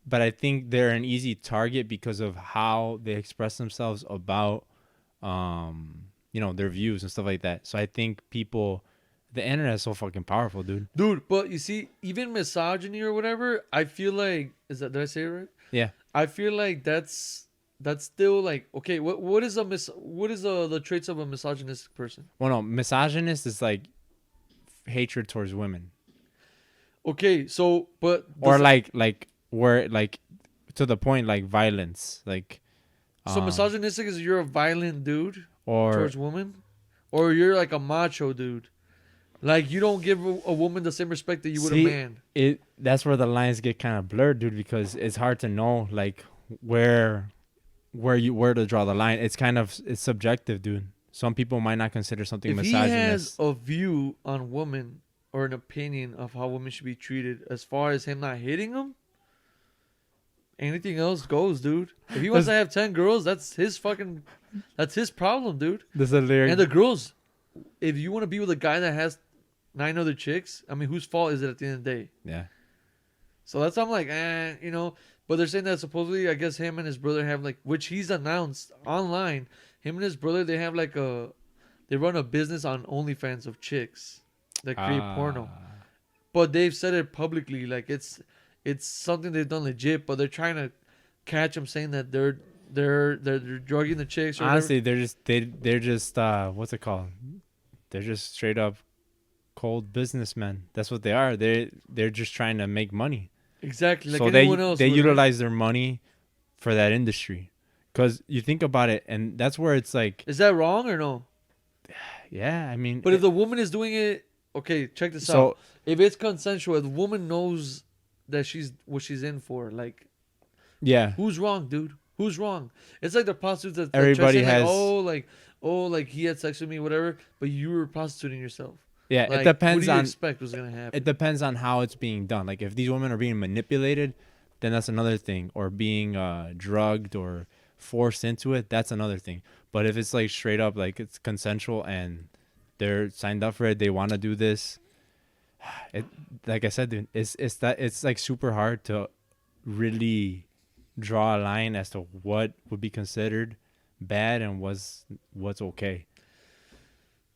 Speaker 2: But I think they're an easy target because of how they express themselves about their views and stuff like that. So I think the internet is so fucking powerful, dude.
Speaker 1: Dude, but you see, even misogyny or whatever, I feel like did I say it right?
Speaker 2: Yeah.
Speaker 1: I feel like that's still like okay. What is the traits of a misogynistic person?
Speaker 2: Well, no, misogynist is like hatred towards women,
Speaker 1: Okay, so but
Speaker 2: or like where like to the point like violence, like
Speaker 1: so misogynistic is you're a violent dude
Speaker 2: or
Speaker 1: towards women, or you're like a macho dude, like you don't give a woman the same respect that you would a
Speaker 2: See,
Speaker 1: man.
Speaker 2: that's where the lines get kind of blurred, dude, because it's hard to know like where to draw the line. It's subjective, dude. Some people might not consider something
Speaker 1: If he has
Speaker 2: misogynist.
Speaker 1: a view on women or an opinion of how women should be treated, as far as him not hitting them, anything else goes, dude. If he wants to have 10 girls, that's his problem, dude.
Speaker 2: There's a lyric.
Speaker 1: And the girls, if you want to be with a guy that has 9 other chicks, I mean, whose fault is it at the end of the day?
Speaker 2: Yeah.
Speaker 1: So that's I'm like, But they're saying that supposedly, I guess him and his brother have like, which he's announced online. Him and his brother, they have like they run a business on OnlyFans of chicks that create porno. But they've said it publicly, like it's something they've done legit. But they're trying to catch them saying that they're drugging the chicks. Or
Speaker 2: Honestly, they're just what's it called? They're just straight up cold businessmen. That's what they are. They're just trying to make money.
Speaker 1: Exactly. Like
Speaker 2: so
Speaker 1: anyone else.
Speaker 2: They utilize their money for that industry. Because you think about it, and that's where it's like...
Speaker 1: Is that wrong or no?
Speaker 2: Yeah, I mean...
Speaker 1: But if the woman is doing it... Okay, check this out. If it's consensual, if the woman knows that she's what she's in for, like...
Speaker 2: Yeah.
Speaker 1: Who's wrong, dude? Who's wrong? It's like the prostitutes that
Speaker 2: everybody has...
Speaker 1: like he had sex with me, whatever, but you were prostituting yourself.
Speaker 2: Yeah,
Speaker 1: like,
Speaker 2: it depends
Speaker 1: what do you
Speaker 2: on...
Speaker 1: expect was going to happen?
Speaker 2: It depends on how it's being done. Like, if these women are being manipulated, then that's another thing. Or being drugged or... forced into it, that's another thing. But if it's like straight up like it's consensual and they're signed up for it, they want to do this, it, like I said, dude, it's like super hard to really draw a line as to what would be considered bad and what's okay.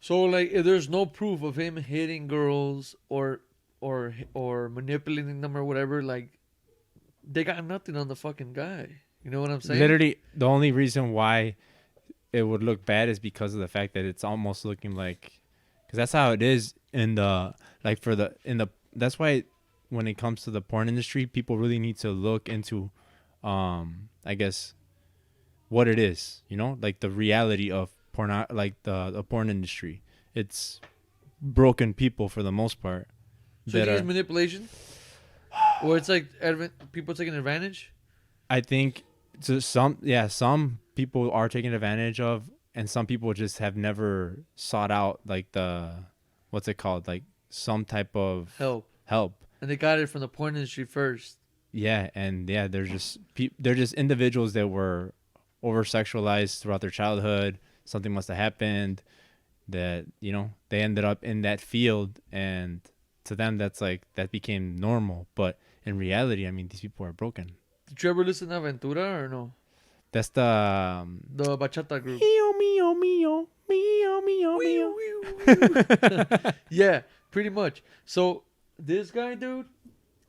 Speaker 1: So like if there's no proof of him hitting girls or manipulating them or whatever, like they got nothing on the fucking guy. You know what I'm saying?
Speaker 2: Literally, the only reason why it would look bad is because of the fact that it's almost looking like, because that's how it is in the that's why when it comes to the porn industry, people really need to look into, I guess, what it is, like the reality of porn, like the porn industry. It's broken people for the most part.
Speaker 1: So you think it's manipulation? Or it's like people taking advantage?
Speaker 2: I think some people are taken advantage of, and some people just have never sought out like what's it called, like some type of help.
Speaker 1: And they got it from the porn industry first.
Speaker 2: Yeah, and yeah, they're just individuals that were over sexualized throughout their childhood. Something must have happened that they ended up in that field, and to them that became normal. But in reality, I mean, these people are broken.
Speaker 1: Did you ever listen to Aventura or no?
Speaker 2: That's the
Speaker 1: bachata group.
Speaker 2: Mio, mio, mio, mio, mio, mio.
Speaker 1: Yeah, pretty much. So this guy, dude,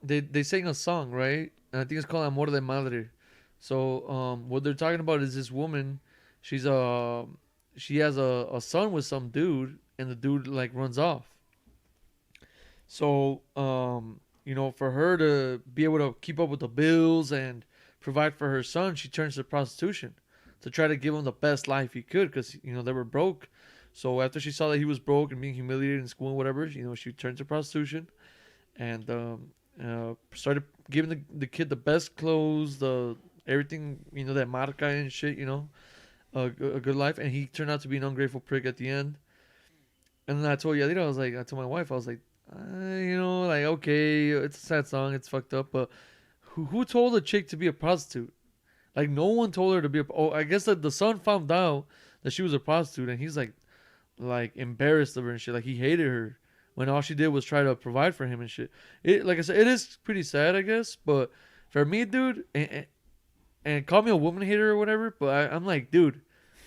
Speaker 1: they sang a song, right? And I think it's called Amor de Madre. So what they're talking about is this woman. She has a son with some dude, and the dude like runs off. So for her to be able to keep up with the bills and provide for her son, she turns to prostitution to try to give him the best life he could, because they were broke. So after she saw that he was broke and being humiliated in school and whatever, she turned to prostitution and started giving the kid the best clothes, the everything, that marca and shit, a good life, and he turned out to be an ungrateful prick at the end. And then I told Yadira, I told my wife, I was like, like, okay, it's a sad song, it's fucked up, but who told a chick to be a prostitute? Like, no one told her to be a. Oh, I guess that the son found out that she was a prostitute, and he's like embarrassed of her and shit. Like, he hated her when all she did was try to provide for him and shit. It, like I said, it is pretty sad, I guess. But for me, dude, and call me a woman hater or whatever, but I'm like, dude,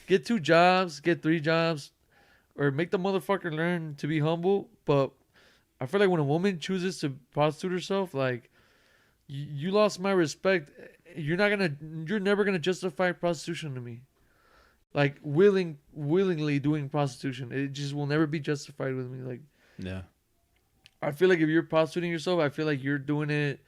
Speaker 1: get 2 jobs, get 3 jobs, or make the motherfucker learn to be humble. But I feel like when a woman chooses to prostitute herself, like, you lost my respect. You're never gonna justify prostitution to me. Like, willingly doing prostitution, it just will never be justified with me. Like,
Speaker 2: Yeah.
Speaker 1: I feel like if you're prostituting yourself, I feel like you're doing it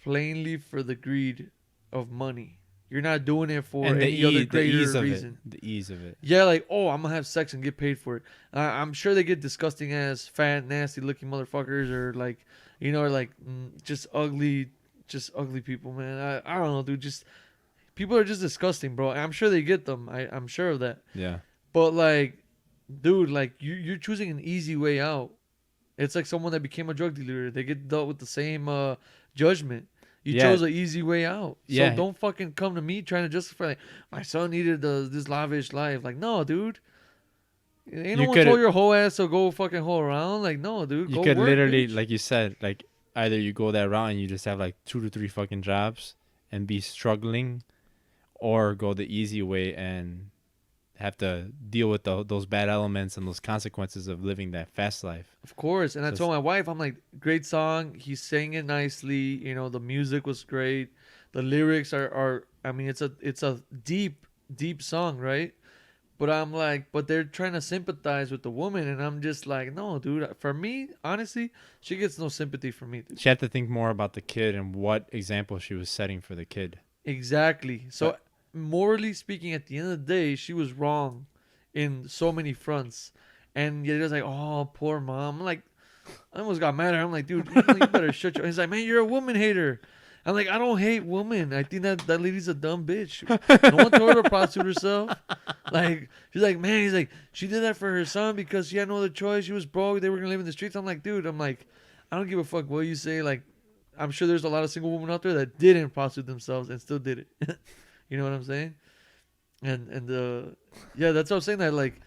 Speaker 1: plainly for the greed of money. You're not doing it for
Speaker 2: And
Speaker 1: any other greater reason.
Speaker 2: The ease of it.
Speaker 1: Yeah, like, oh, I'm gonna have sex and get paid for it. I'm sure they get disgusting ass, fat, nasty looking motherfuckers, or like, or like just ugly people, man. I don't know, dude. Just people are just disgusting, bro. I'm sure they get them. I'm sure of that.
Speaker 2: Yeah.
Speaker 1: But like, dude, like you're choosing an easy way out. It's like someone that became a drug dealer. They get dealt with the same judgment. You chose an easy way out. So don't fucking come to me trying to justify, like, my son needed this lavish life. Like, no, dude. Ain't no one told your whole ass to go fucking hoe around. Like, no, dude.
Speaker 2: You could literally, like you said, like, either you go that route and you just have like 2 to 3 fucking jobs and be struggling, or go the easy way and have to deal with those bad elements and those consequences of living that fast life.
Speaker 1: Of course. And I told my wife, I'm like, great song. He sang it nicely. The music was great. The lyrics are I mean, it's a deep, deep song, right? But I'm like, but they're trying to sympathize with the woman, and I'm just like, no, dude. For me, honestly, she gets no sympathy from me, dude.
Speaker 2: She had to think more about the kid and what example she was setting for the kid.
Speaker 1: Exactly. So, morally speaking, at the end of the day, she was wrong in so many fronts. And yet it was like, oh, poor mom. I'm like, I almost got mad at her. I'm like, dude, you better shut your... He's like, man, you're a woman hater. I'm like, I don't hate women. I think that lady's a dumb bitch. No one told her to prostitute herself. Like, she's like, man, he's like, she did that for her son because she had no other choice. She was broke. They were going to live in the streets. I'm like, dude, I don't give a fuck what you say. Like, I'm sure there's a lot of single women out there that didn't prostitute themselves and still did it. You know what I'm saying? And yeah, that's what I'm saying. That, like,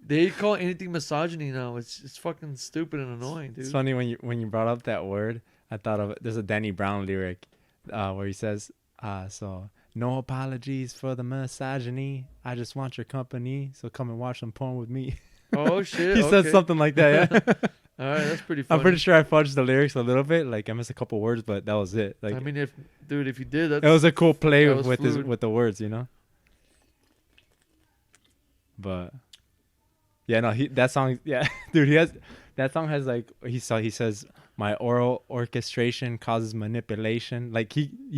Speaker 1: they call anything misogyny now. It's fucking stupid and annoying, dude.
Speaker 2: It's funny when you brought up that word. I thought of there's a Danny Brown lyric where he says, so no apologies for the misogyny. I just want your company. So come and watch some porn with me.
Speaker 1: Oh shit.
Speaker 2: He said something like that. Yeah.
Speaker 1: All right, that's pretty funny.
Speaker 2: I'm pretty sure I fudged the lyrics a little bit. Like, I missed a couple words, but that was it. Like,
Speaker 1: I mean, if you did,
Speaker 2: it was a cool play with
Speaker 1: fluid.
Speaker 2: with the words, But yeah, no, that song, yeah, dude, that song has like he says my oral orchestration causes manipulation. Like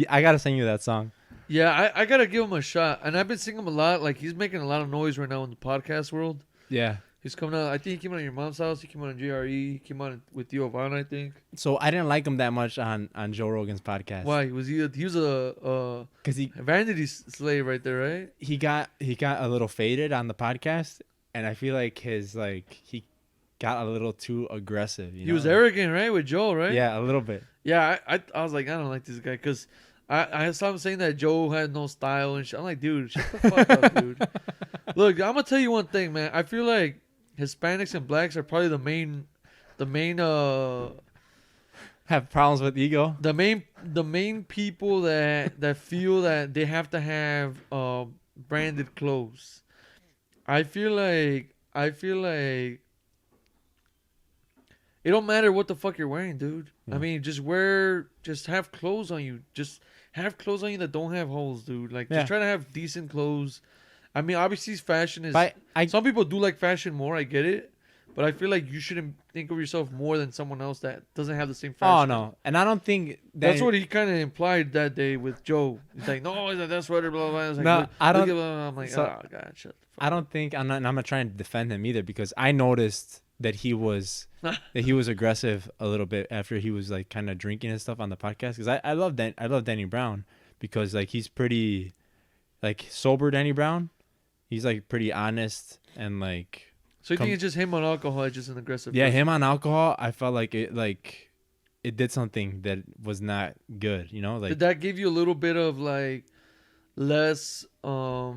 Speaker 2: I gotta sing you that song.
Speaker 1: Yeah, I gotta give him a shot, and I've been singing him a lot. Like, he's making a lot of noise right now in the podcast world.
Speaker 2: Yeah.
Speaker 1: He's coming out. I think he came out at your mom's house. He came out on JRE. He came out with Giovanna, I think.
Speaker 2: So I didn't like him that much on Joe Rogan's podcast.
Speaker 1: Why? He was a vanity slave right there, right?
Speaker 2: He got a little faded on the podcast, and I feel like he got a little too aggressive.
Speaker 1: He was arrogant, right, with Joe, right?
Speaker 2: Yeah, a little bit.
Speaker 1: Yeah, I was like, I don't like this guy because I saw him saying that Joe had no style and shit. I'm like, dude, shut the fuck up, dude. Look, I'm gonna tell you one thing, man. I feel like Hispanics and blacks are probably the main
Speaker 2: have problems with ego.
Speaker 1: The main people that feel that they have to have branded clothes. I feel like it don't matter what the fuck you're wearing, dude. Yeah. I mean, just have clothes on you. Just have clothes on you that don't have holes, dude. Like, just try to have decent clothes. I mean, obviously, fashion is... some people do like fashion more, I get it. But I feel like you shouldn't think of yourself more than someone else that doesn't have the same fashion.
Speaker 2: Oh, no. And I don't think...
Speaker 1: That's what he kind of implied that day with Joe. He's like, no, that sweater, blah, blah, blah. I was like,
Speaker 2: no, I don't...
Speaker 1: I'm like, oh, God, shut the fuck
Speaker 2: I don't think... I'm not trying to defend him either, because I noticed that he was aggressive a little bit after he was like kind of drinking and stuff on the podcast. Because I love Danny Brown, because like he's pretty like sober Danny Brown. He's like pretty honest and like.
Speaker 1: So you think it's just him on alcohol, just an aggressive
Speaker 2: Yeah,
Speaker 1: person?
Speaker 2: him on alcohol. I felt like it did something that was not good. You know, like
Speaker 1: Did that give you a little bit of like less how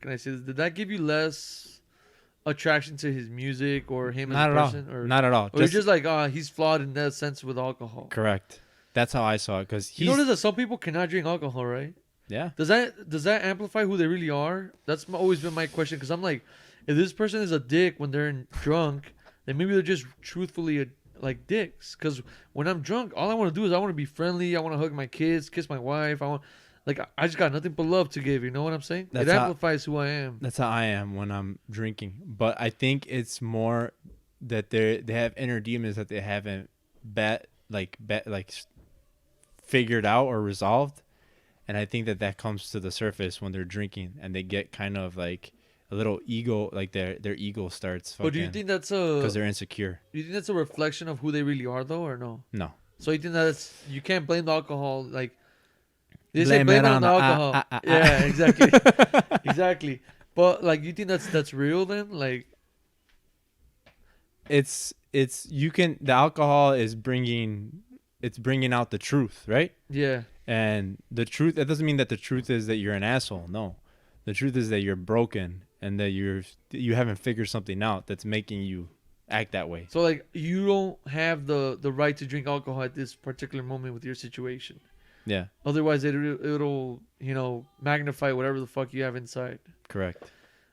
Speaker 1: can I say this? Did that give you less attraction to his music or him as
Speaker 2: not
Speaker 1: a
Speaker 2: at all.
Speaker 1: person? Or
Speaker 2: Not at all.
Speaker 1: you're just like, he's flawed in that sense with alcohol.
Speaker 2: Correct. That's how I saw it. Because
Speaker 1: You notice that some people cannot drink alcohol, right?
Speaker 2: yeah.
Speaker 1: Does that amplify who they really are? That's always been my question. Because I'm like, if this person is a dick when they're drunk, then maybe they're just truthfully like dicks. Because when I'm drunk, all I want to do is I want to be friendly. I want to hug my kids, kiss my wife. I just got nothing but love to give. You know what I'm saying? It amplifies who I am.
Speaker 2: That's how I am when I'm drinking. But I think it's more that they have inner demons that they haven't figured out or resolved. And I think that comes to the surface when they're drinking and they get kind of like a little ego, like their ego starts.
Speaker 1: But do you think that's
Speaker 2: because they're insecure?
Speaker 1: Do you think that's a reflection of who they really are, though, or no?
Speaker 2: No.
Speaker 1: So you think you can't blame the alcohol, like they say blame it on the alcohol. Yeah, exactly, exactly. But like, you think that's real then? Like,
Speaker 2: the alcohol is bringing out the truth, right?
Speaker 1: Yeah.
Speaker 2: And the truth, that doesn't mean that the truth is that you're an asshole. No, the truth is that you're broken and that you haven't figured something out that's making you act that way.
Speaker 1: So like, you don't have the right to drink alcohol at this particular moment with your situation.
Speaker 2: Yeah.
Speaker 1: Otherwise, it'll magnify whatever the fuck you have inside.
Speaker 2: Correct.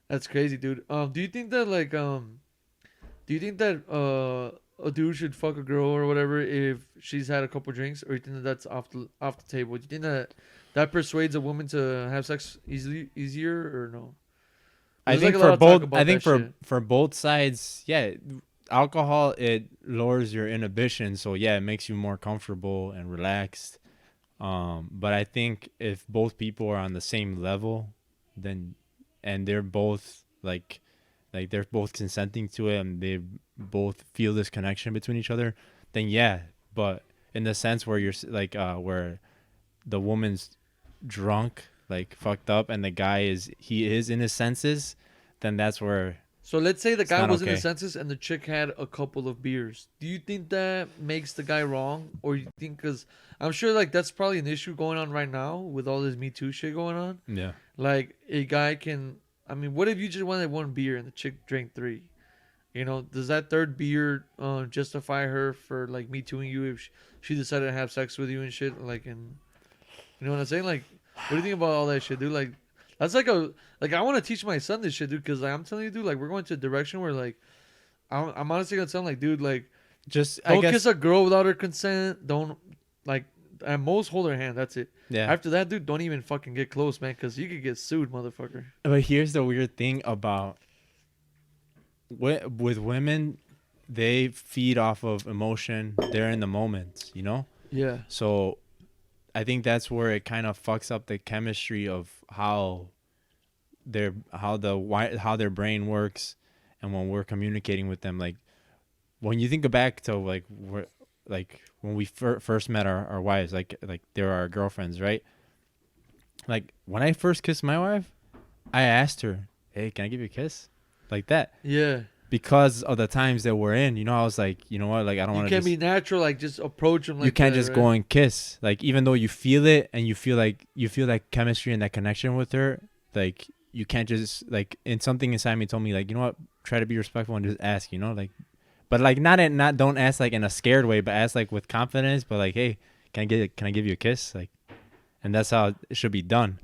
Speaker 1: That's crazy, dude. Do you think that a dude should fuck a girl or whatever if she's had a couple drinks, or you think that's off the table? Do you think that persuades a woman to have sex easier or no?
Speaker 2: I think for both. I think for both sides, yeah. Alcohol, it lowers your inhibition, so yeah, it makes you more comfortable and relaxed. But I think if both people are on the same level, then and they're both like they're both consenting to it and they both feel this connection between each other, then yeah. But in the sense where you're like where the woman's drunk, like fucked up, and the guy is in his senses, then that's where.
Speaker 1: So let's say the guy was in
Speaker 2: okay.
Speaker 1: his senses and the chick had a couple of beers. Do you think that makes the guy wrong, or you think, because I'm sure like that's probably an issue going on right now with all this Me Too shit going on.
Speaker 2: Yeah.
Speaker 1: Like a guy can. I mean, what if you just wanted one beer and the chick drank 3? You know, does that third beer justify her for like Me Tooing you if she decided to have sex with you and shit? Like, and you know what I'm saying? Like, what do you think about all that shit, dude? Like, that's like I want to teach my son this shit, dude, because I'm telling you, dude, like we're going to a direction where like I'm honestly gonna tell him, like, dude, like,
Speaker 2: just
Speaker 1: don't kiss a girl without her consent. Don't, like, at most hold her hand. That's it.
Speaker 2: Yeah.
Speaker 1: After that, dude, don't even fucking get close, man, because you could get sued, motherfucker.
Speaker 2: But here's the weird thing about with women, they feed off of emotion. They're in the moment, you know?
Speaker 1: Yeah.
Speaker 2: So I think that's where it kind of fucks up the chemistry of how their brain works, and when we're communicating with them, like when you think back to like when we first met our wives, like they were our girlfriends, right? Like when I first kissed my wife, I asked her, "Hey, can I give you a kiss?" Like that.
Speaker 1: Yeah.
Speaker 2: Because of the times that we're in, you know, I was like, you know what, like I don't want to.
Speaker 1: You can't be natural, like just approach them. Like
Speaker 2: you can't
Speaker 1: that,
Speaker 2: just
Speaker 1: right?
Speaker 2: go and kiss, like even though you feel it and you feel that chemistry and that connection with her, like you can't just like something inside me told me like, you know what, try to be respectful and just ask, you know, like, but like not don't ask like in a scared way, but ask like with confidence, but like, hey, can I give you a kiss, like, and that's how it should be done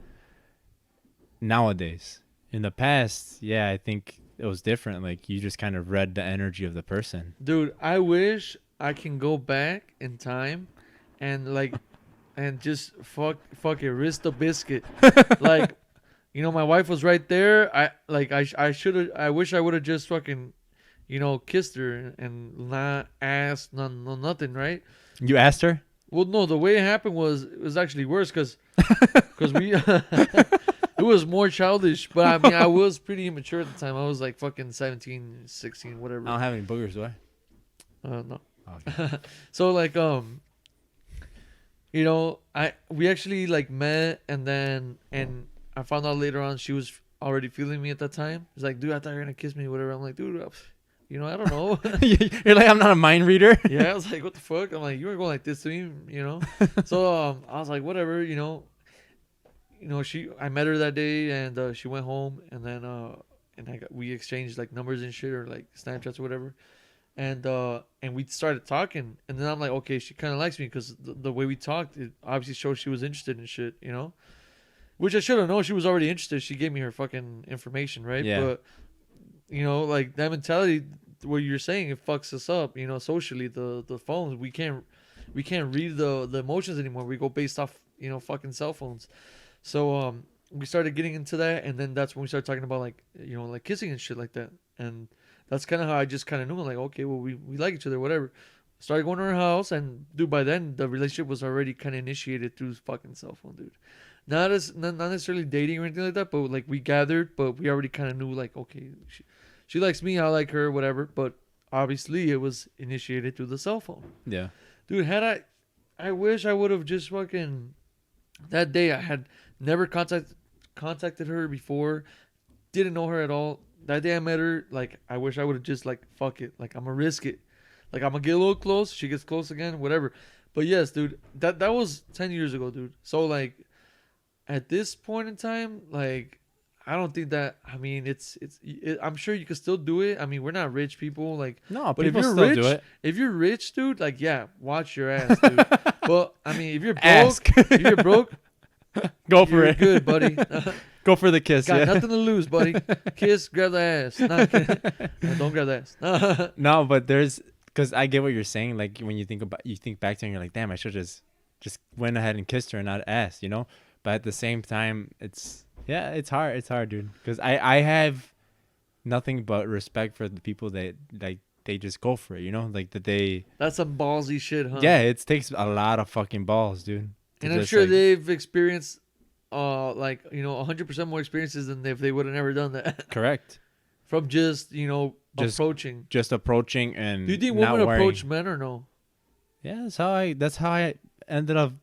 Speaker 2: nowadays. In the past, yeah, I think it was different. Like you just kind of read the energy of the person.
Speaker 1: Dude, I wish I can go back in time and like and just fuck it, risk the biscuit. Like, you know, my wife was right there. I wish I would have just fucking, you know, kissed her and not asked nothing, right?
Speaker 2: You asked her?
Speaker 1: Well, no, the way it happened was actually worse because we it was more childish, but I mean, I was pretty immature at the time. I was like fucking 17, 16, whatever.
Speaker 2: I don't have any boogers, do I?
Speaker 1: No.
Speaker 2: Okay.
Speaker 1: So like, you know, we actually like met, and I found out later on she was already feeling me at that time. He's like, dude, I thought you were gonna kiss me, whatever. I'm like, dude, I don't know.
Speaker 2: You're like, I'm not a mind reader.
Speaker 1: Yeah, I was like, what the fuck? I'm like, you were going like this to me. So I was like, whatever. I met her that day, and she went home, and then we exchanged like numbers and shit, or like Snapchats or whatever, and we started talking, and then I'm like, okay, she kind of likes me because the way we talked, it obviously showed she was interested in shit. Which I should have known she was already interested. She gave me her fucking information, right?
Speaker 2: Yeah.
Speaker 1: But like that mentality, what you're saying, it fucks us up. Socially, the phones, we can't read the emotions anymore. We go based off fucking cell phones. So we started getting into that, and then that's when we started talking about like kissing and shit like that. And that's kind of how I just kind of knew, like, okay, well, we like each other, whatever. Started going to her house, and dude, by then the relationship was already kind of initiated through fucking cell phone, dude. Not necessarily dating or anything like that, but like we gathered, but we already kind of knew, like, okay, she likes me, I like her, whatever. But obviously it was initiated through the cell phone.
Speaker 2: Yeah.
Speaker 1: Dude, I wish I would have just fucking that day. I had never contacted her before, didn't know her at all. That day I met her, like, I wish I would have just like, fuck it, like, I'm gonna risk it, like, I'm gonna get a little close, she gets close again, whatever. But yes, dude, that was 10 years ago, dude. So like, at this point in time, like, I don't think that. I mean, I'm sure you could still do it. I mean, we're not rich people, like.
Speaker 2: No,
Speaker 1: But if
Speaker 2: people
Speaker 1: you're
Speaker 2: still
Speaker 1: rich,
Speaker 2: do it.
Speaker 1: if you're rich, dude, like, yeah, watch your ass, dude. But I mean, if you're broke,
Speaker 2: Ask.
Speaker 1: if you're broke,
Speaker 2: Go for
Speaker 1: you're
Speaker 2: it.
Speaker 1: good, buddy.
Speaker 2: Go for the kiss.
Speaker 1: Got
Speaker 2: Yeah.
Speaker 1: nothing to lose, buddy. Kiss, grab the ass. No, don't grab the ass.
Speaker 2: No, but because I get what you're saying. Like when you think back to it and you're like, damn, I should just went ahead and kissed her and not asked, But at the same time, it's hard. It's hard, dude. Because I have nothing but respect for the people that like they just go for it, like that they.
Speaker 1: That's some ballsy shit, huh?
Speaker 2: Yeah, it takes a lot of fucking balls, dude.
Speaker 1: And I'm sure they've experienced, 100% more experiences than if they would have never done that.
Speaker 2: Correct.
Speaker 1: From just approaching.
Speaker 2: Just approaching and.
Speaker 1: Do you think
Speaker 2: not
Speaker 1: women
Speaker 2: worrying.
Speaker 1: approach men or no?
Speaker 2: Yeah, that's how I ended up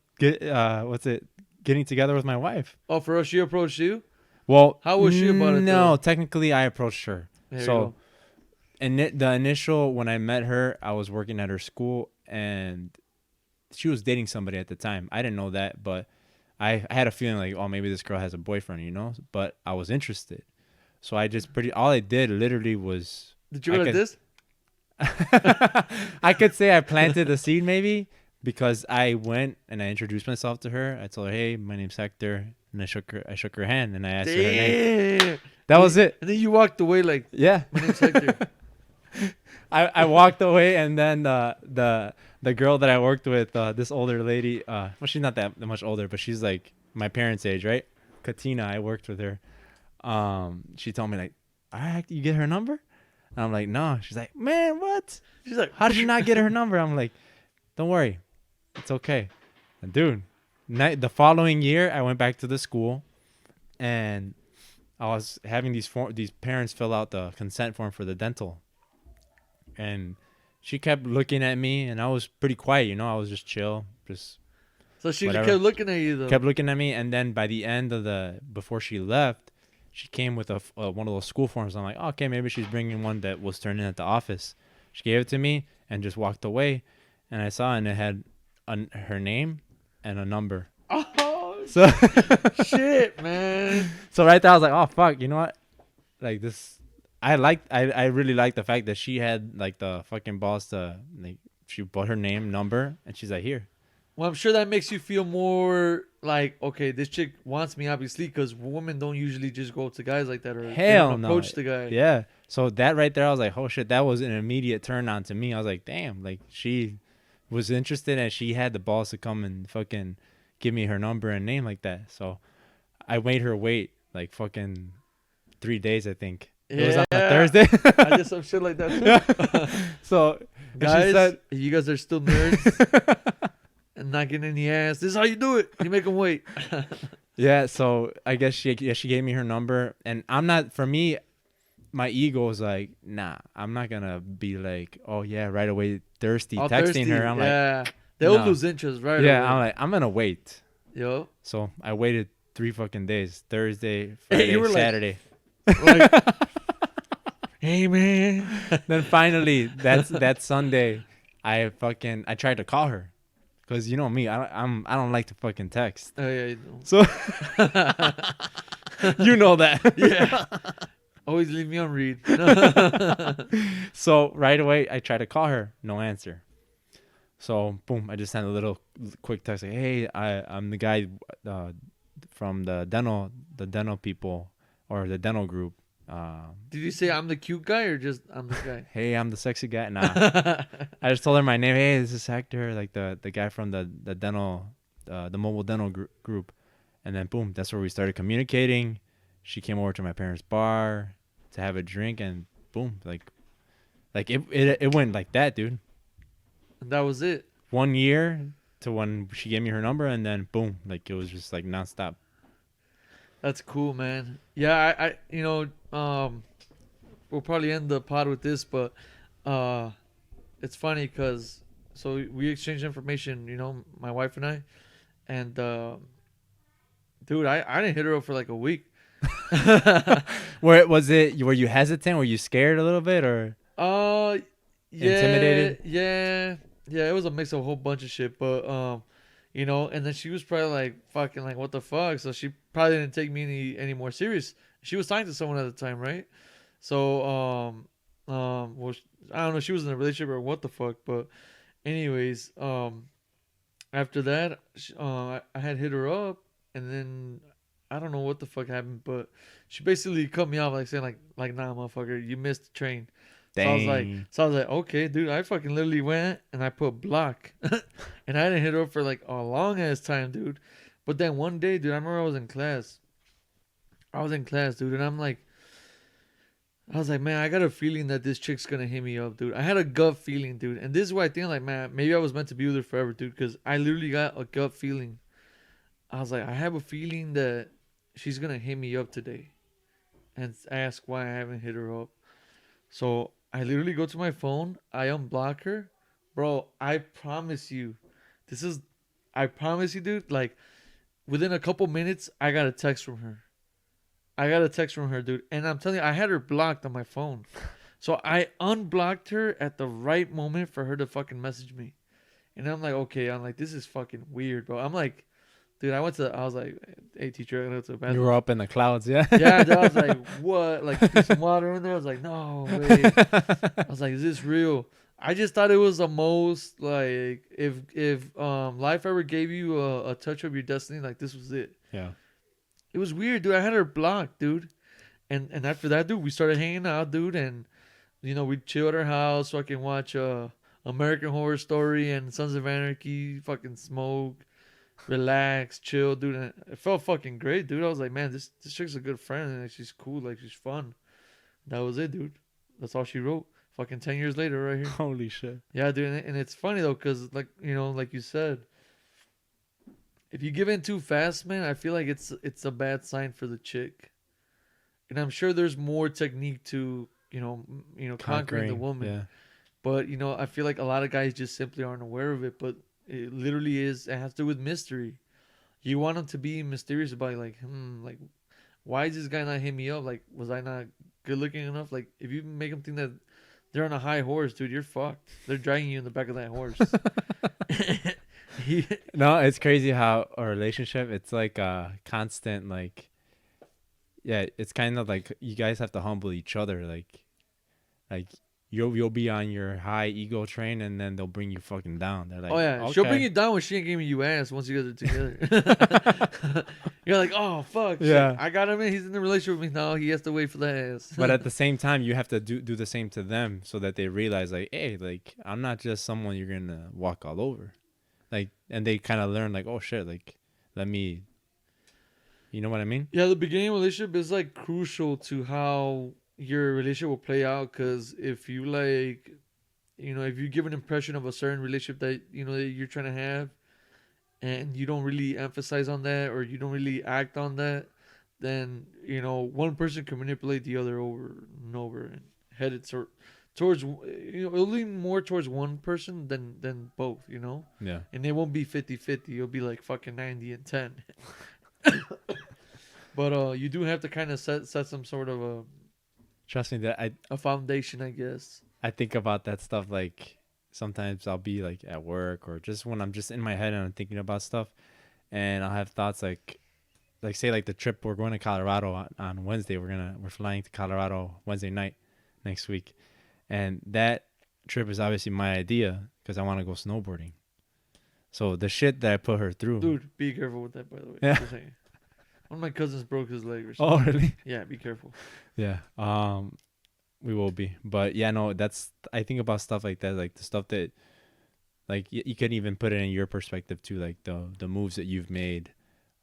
Speaker 2: getting together with my wife.
Speaker 1: Oh, for us, she approached you?
Speaker 2: Well,
Speaker 1: How was she about it,
Speaker 2: No,
Speaker 1: though?
Speaker 2: technically I approached her.
Speaker 1: There you
Speaker 2: So,
Speaker 1: go.
Speaker 2: and the initial when I met her, I was working at her school and she was dating somebody at the time. I didn't know that, but I had a feeling like, oh, maybe this girl has a boyfriend, But I was interested, so I just all I did literally was.
Speaker 1: Did you go like this?
Speaker 2: I could say I planted the seed maybe because I went and I introduced myself to her. I told her, "Hey, my name's Hector," and I shook her hand and I asked her her name.
Speaker 1: Damn.
Speaker 2: That was it.
Speaker 1: And then you walked away like,
Speaker 2: Yeah.
Speaker 1: my name's Hector.
Speaker 2: I walked away and then the girl that I worked with, this older lady, well, she's not that much older, but she's like my parents' age, right? Katina, I worked with her. She told me like, all right, you get her number? And I'm like, no. She's like, man, what?
Speaker 1: She's like,
Speaker 2: How did you not get her number? I'm like, don't worry, it's okay. And dude, the following year, I went back to the school, and I was having these parents fill out the consent form for the dental, and she kept looking at me, and I was pretty quiet, I was just chill, just.
Speaker 1: So she
Speaker 2: whatever.
Speaker 1: kept looking at you though.
Speaker 2: Kept looking at me, and then by the end of before she left, she came with one of those school forms. I'm like, oh, okay, maybe she's bringing one that was turned in at the office. She gave it to me and just walked away, and I saw, and it had her name and a number.
Speaker 1: Oh,
Speaker 2: So
Speaker 1: shit, man.
Speaker 2: So right there, I was like, oh fuck, you know what? Like this, I really liked the fact that she had like the fucking balls to like she put her name, number, and she's like, here.
Speaker 1: Well, I'm sure that makes you feel more like, okay, this chick wants me, obviously, because women don't usually just go to guys like that or
Speaker 2: Hell no.
Speaker 1: approach the guy.
Speaker 2: Yeah. So that right there, I was like, oh shit, that was an immediate turn on to me. I was like, damn, like she was interested and she had the balls to come and fucking give me her number and name like that. So I made her wait like fucking 3 days, I think.
Speaker 1: Yeah.
Speaker 2: It was on a Thursday.
Speaker 1: I did some shit like that too.
Speaker 2: So
Speaker 1: Guys,
Speaker 2: said,
Speaker 1: you guys are still nerds and not getting any ass. This is how you do it. You make them wait.
Speaker 2: yeah. So I guess she gave me her number, and I'm not, for me, my ego was like, nah, I'm not gonna be like, oh yeah, right away thirsty
Speaker 1: All
Speaker 2: texting
Speaker 1: thirsty.
Speaker 2: her. I'm
Speaker 1: yeah. They'll
Speaker 2: no.
Speaker 1: lose interest right
Speaker 2: yeah,
Speaker 1: away.
Speaker 2: I'm like, I'm gonna wait.
Speaker 1: Yo.
Speaker 2: So I waited 3 fucking days. Thursday,
Speaker 1: Hey,
Speaker 2: Friday,
Speaker 1: you were
Speaker 2: Saturday.
Speaker 1: like, hey man.
Speaker 2: Then finally, that Sunday, I tried to call her, cause you know me, I don't like to fucking text.
Speaker 1: Oh yeah, you know.
Speaker 2: So you know that.
Speaker 1: Yeah. Always leave me on read.
Speaker 2: So right away, I tried to call her, no answer. So boom, I just sent a little quick text like, "Hey, I'm the guy from the dental people or the dental group.
Speaker 1: Did you say I'm the cute guy or just I'm the guy?
Speaker 2: Hey, I'm the sexy guy." Nah, I just told her my name. Hey, this is Hector, like the guy from the dental, the mobile dental group. And then boom, that's where we started communicating. She came over to my parents' bar to have a drink, and boom, like it went like that, dude.
Speaker 1: And that was it.
Speaker 2: 1 year to when she gave me her number, and then boom, like it was just like nonstop.
Speaker 1: That's cool, man. Yeah, we'll probably end the pod with this, but it's funny because so we exchanged information, my wife and I, and dude, I didn't hit her up for like a week.
Speaker 2: Where was it? Were you hesitant? Were you scared a little bit, or
Speaker 1: Yeah,
Speaker 2: intimidated?
Speaker 1: yeah. It was a mix of a whole bunch of shit, but and then she was probably like fucking like what the fuck. So she probably didn't take me any more serious. She was signed to someone at the time, right? So well, I don't know. She was in a relationship or what the fuck, but anyways, after that, I had hit her up, and then I don't know what the fuck happened, but she basically cut me off, like saying like nah, motherfucker, you missed the train.
Speaker 2: Dang.
Speaker 1: So I was like, okay, dude, I fucking literally went and I put block, and I didn't hit her up for like a long ass time, dude. But then one day, dude, I remember I was in class. Dude, and I was like, man, I got a feeling that this chick's gonna hit me up, dude. I had a gut feeling, dude, and this is why I think like, man, maybe I was meant to be with her forever, dude, because I literally got a gut feeling. I was like, I have a feeling that she's gonna hit me up today, and ask why I haven't hit her up. So I literally go to my phone, I unblock her, bro. I promise you, this is, I promise you, dude. Like within a couple minutes, I got a text from her. Dude, and I'm telling you, I had her blocked on my phone, so I unblocked her at the right moment for her to fucking message me. And I'm like, okay, I'm like, this is fucking weird, bro. I'm like, dude, I was like, hey, teacher, I gotta go to the bathroom.
Speaker 2: You were up in the clouds, yeah.
Speaker 1: Yeah, dude, I was like, what? Like, put some water in there. I was like, no way. I was like, is this real? I just thought it was the most like if life ever gave you a touch of your destiny, like this was it.
Speaker 2: Yeah.
Speaker 1: It was weird, dude. I had her blocked, dude. And after that, dude, we started hanging out, dude, and we'd chill at her house, fucking watch American Horror Story and Sons of Anarchy, fucking smoke, relax, chill, dude. And it felt fucking great, dude. I was like, man, this chick's a good friend, and like, she's cool, like she's fun. That was it, dude. That's all she wrote. Fucking 10 years later, right here.
Speaker 2: Holy shit.
Speaker 1: Yeah, dude, and it's funny though, cause like like you said, if you give in too fast, man, I feel like it's a bad sign for the chick. And I'm sure there's more technique to conquering the woman.
Speaker 2: Yeah.
Speaker 1: But I feel like a lot of guys just simply aren't aware of it. But it literally is. It has to do with mystery. You want them to be mysterious about it, like why is this guy not hitting me up? Like, was I not good looking enough? Like, if you make them think that they're on a high horse, dude, you're fucked. They're dragging you in the back of that horse.
Speaker 2: No, it's crazy how a relationship, it's like a constant, like, yeah, it's kind of like you guys have to humble each other. Like you'll be on your high ego train, and then they'll bring you fucking down. They're like,
Speaker 1: oh yeah,
Speaker 2: okay.
Speaker 1: she'll bring you down when she ain't giving you ass once you guys are together. You're like, oh fuck,
Speaker 2: Yeah.
Speaker 1: shit. I got him in. He's in the relationship with me now. He has to wait for the ass.
Speaker 2: But at the same time, you have to do the same to them, so that they realize, like, hey, like, I'm not just someone you're gonna walk all over. Like, and they kind of learn, like, oh shit, like, let me, you know what I mean?
Speaker 1: Yeah, the beginning of a relationship is like crucial to how your relationship will play out. Because if you like, if you give an impression of a certain relationship that that you're trying to have, and you don't really emphasize on that, or you don't really act on that, then one person can manipulate the other over and over and head it towards it'll lean more towards one person than both,
Speaker 2: Yeah.
Speaker 1: and it won't be 50-50. It'll be like fucking 90 and 10. But you do have to kind of set some sort of
Speaker 2: Trust me that
Speaker 1: a foundation, I guess.
Speaker 2: I think about that stuff like sometimes I'll be like at work or just when I'm just in my head and I'm thinking about stuff and I'll have thoughts like say like the trip we're going to Colorado on Wednesday. We're flying to Colorado Wednesday night next week. And that trip is obviously my idea because I want to go snowboarding. So the shit that I put her through.
Speaker 1: Dude, be careful with that, by the way.
Speaker 2: Yeah.
Speaker 1: Just saying. One of my cousins broke his leg or
Speaker 2: Oh,
Speaker 1: something.
Speaker 2: really?
Speaker 1: Yeah, be careful.
Speaker 2: Yeah. We will be. But yeah, no, I think about stuff like that, like the stuff that like you can even put it in your perspective too, like the moves that you've made,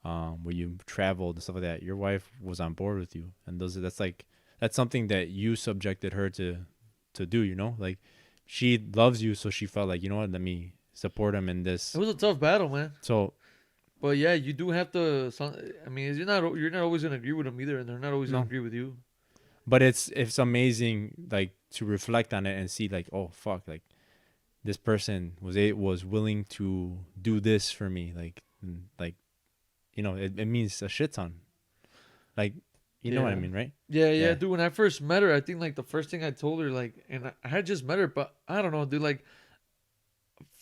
Speaker 2: where you traveled and stuff like that. Your wife was on board with you, and that's something that you subjected her to do. You know, like she loves you, so she felt like, you know what, let me support him in this.
Speaker 1: It was a tough battle, man.
Speaker 2: So,
Speaker 1: But yeah, you do have to. I mean, you're not always gonna agree with them either, and they're not always
Speaker 2: No.
Speaker 1: gonna agree with you.
Speaker 2: but it's amazing, like to reflect on it and see, like, oh fuck, like this person was willing to do this for me, like you know, it means a shit ton. Like, you know what I
Speaker 1: Yeah.
Speaker 2: mean, right?
Speaker 1: Yeah,
Speaker 2: Yeah.
Speaker 1: dude. When I first met her, I think like the first thing I told her, like, and I had just met her, but I don't know, dude. Like,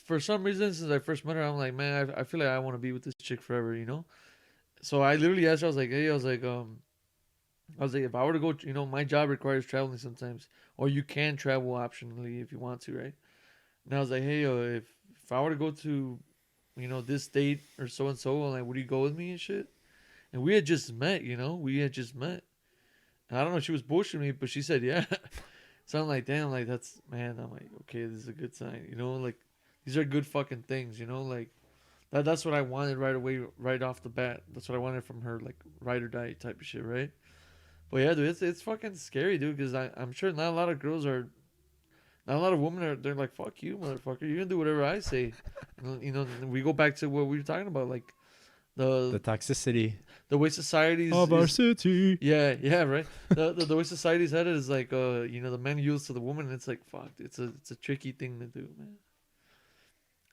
Speaker 1: for some reason, since I first met her, I'm like, man, I feel like I want to be with this chick forever, you know. So I literally asked her, I was like, hey, I was like, if I were to go, you know, my job requires traveling sometimes, or you can travel optionally if you want to, right? And I was like, hey, if I were to go to, you know, this date or so and so, like, would you go with me and shit? And we had just met, you know, we had just met. And I don't know if she was bullshitting me, but she said, yeah. So I'm like, damn, like, that's, man, I'm like, okay, this is a good sign, you know, like, these are good fucking things, you know, like, that's what I wanted right away, right off the bat. That's what I wanted from her, like, ride or die type of shit, right? But yeah, dude, it's fucking scary, dude, because I'm sure not a lot of girls are, not a lot of women are, they're like, fuck you, motherfucker, you're gonna do whatever I say. You know, we go back to what we were talking about, like,
Speaker 2: The toxicity
Speaker 1: the way society's
Speaker 2: of our
Speaker 1: is,
Speaker 2: city.
Speaker 1: yeah, right. The way society's headed is like, you know, the man yields to the woman, and it's like, fuck, it's a tricky thing to do, man.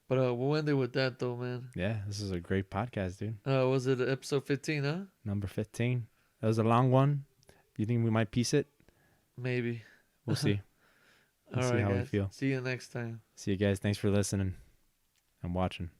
Speaker 1: But we'll end it with that though, man.
Speaker 2: Yeah, this is a great podcast, dude.
Speaker 1: Was it episode 15, huh?
Speaker 2: Number 15. That was a long one. You think we might piece it?
Speaker 1: Maybe.
Speaker 2: We'll see. We'll
Speaker 1: All
Speaker 2: see
Speaker 1: right,
Speaker 2: how we
Speaker 1: guys.
Speaker 2: feel.
Speaker 1: See you next time.
Speaker 2: See you guys. Thanks for listening and watching.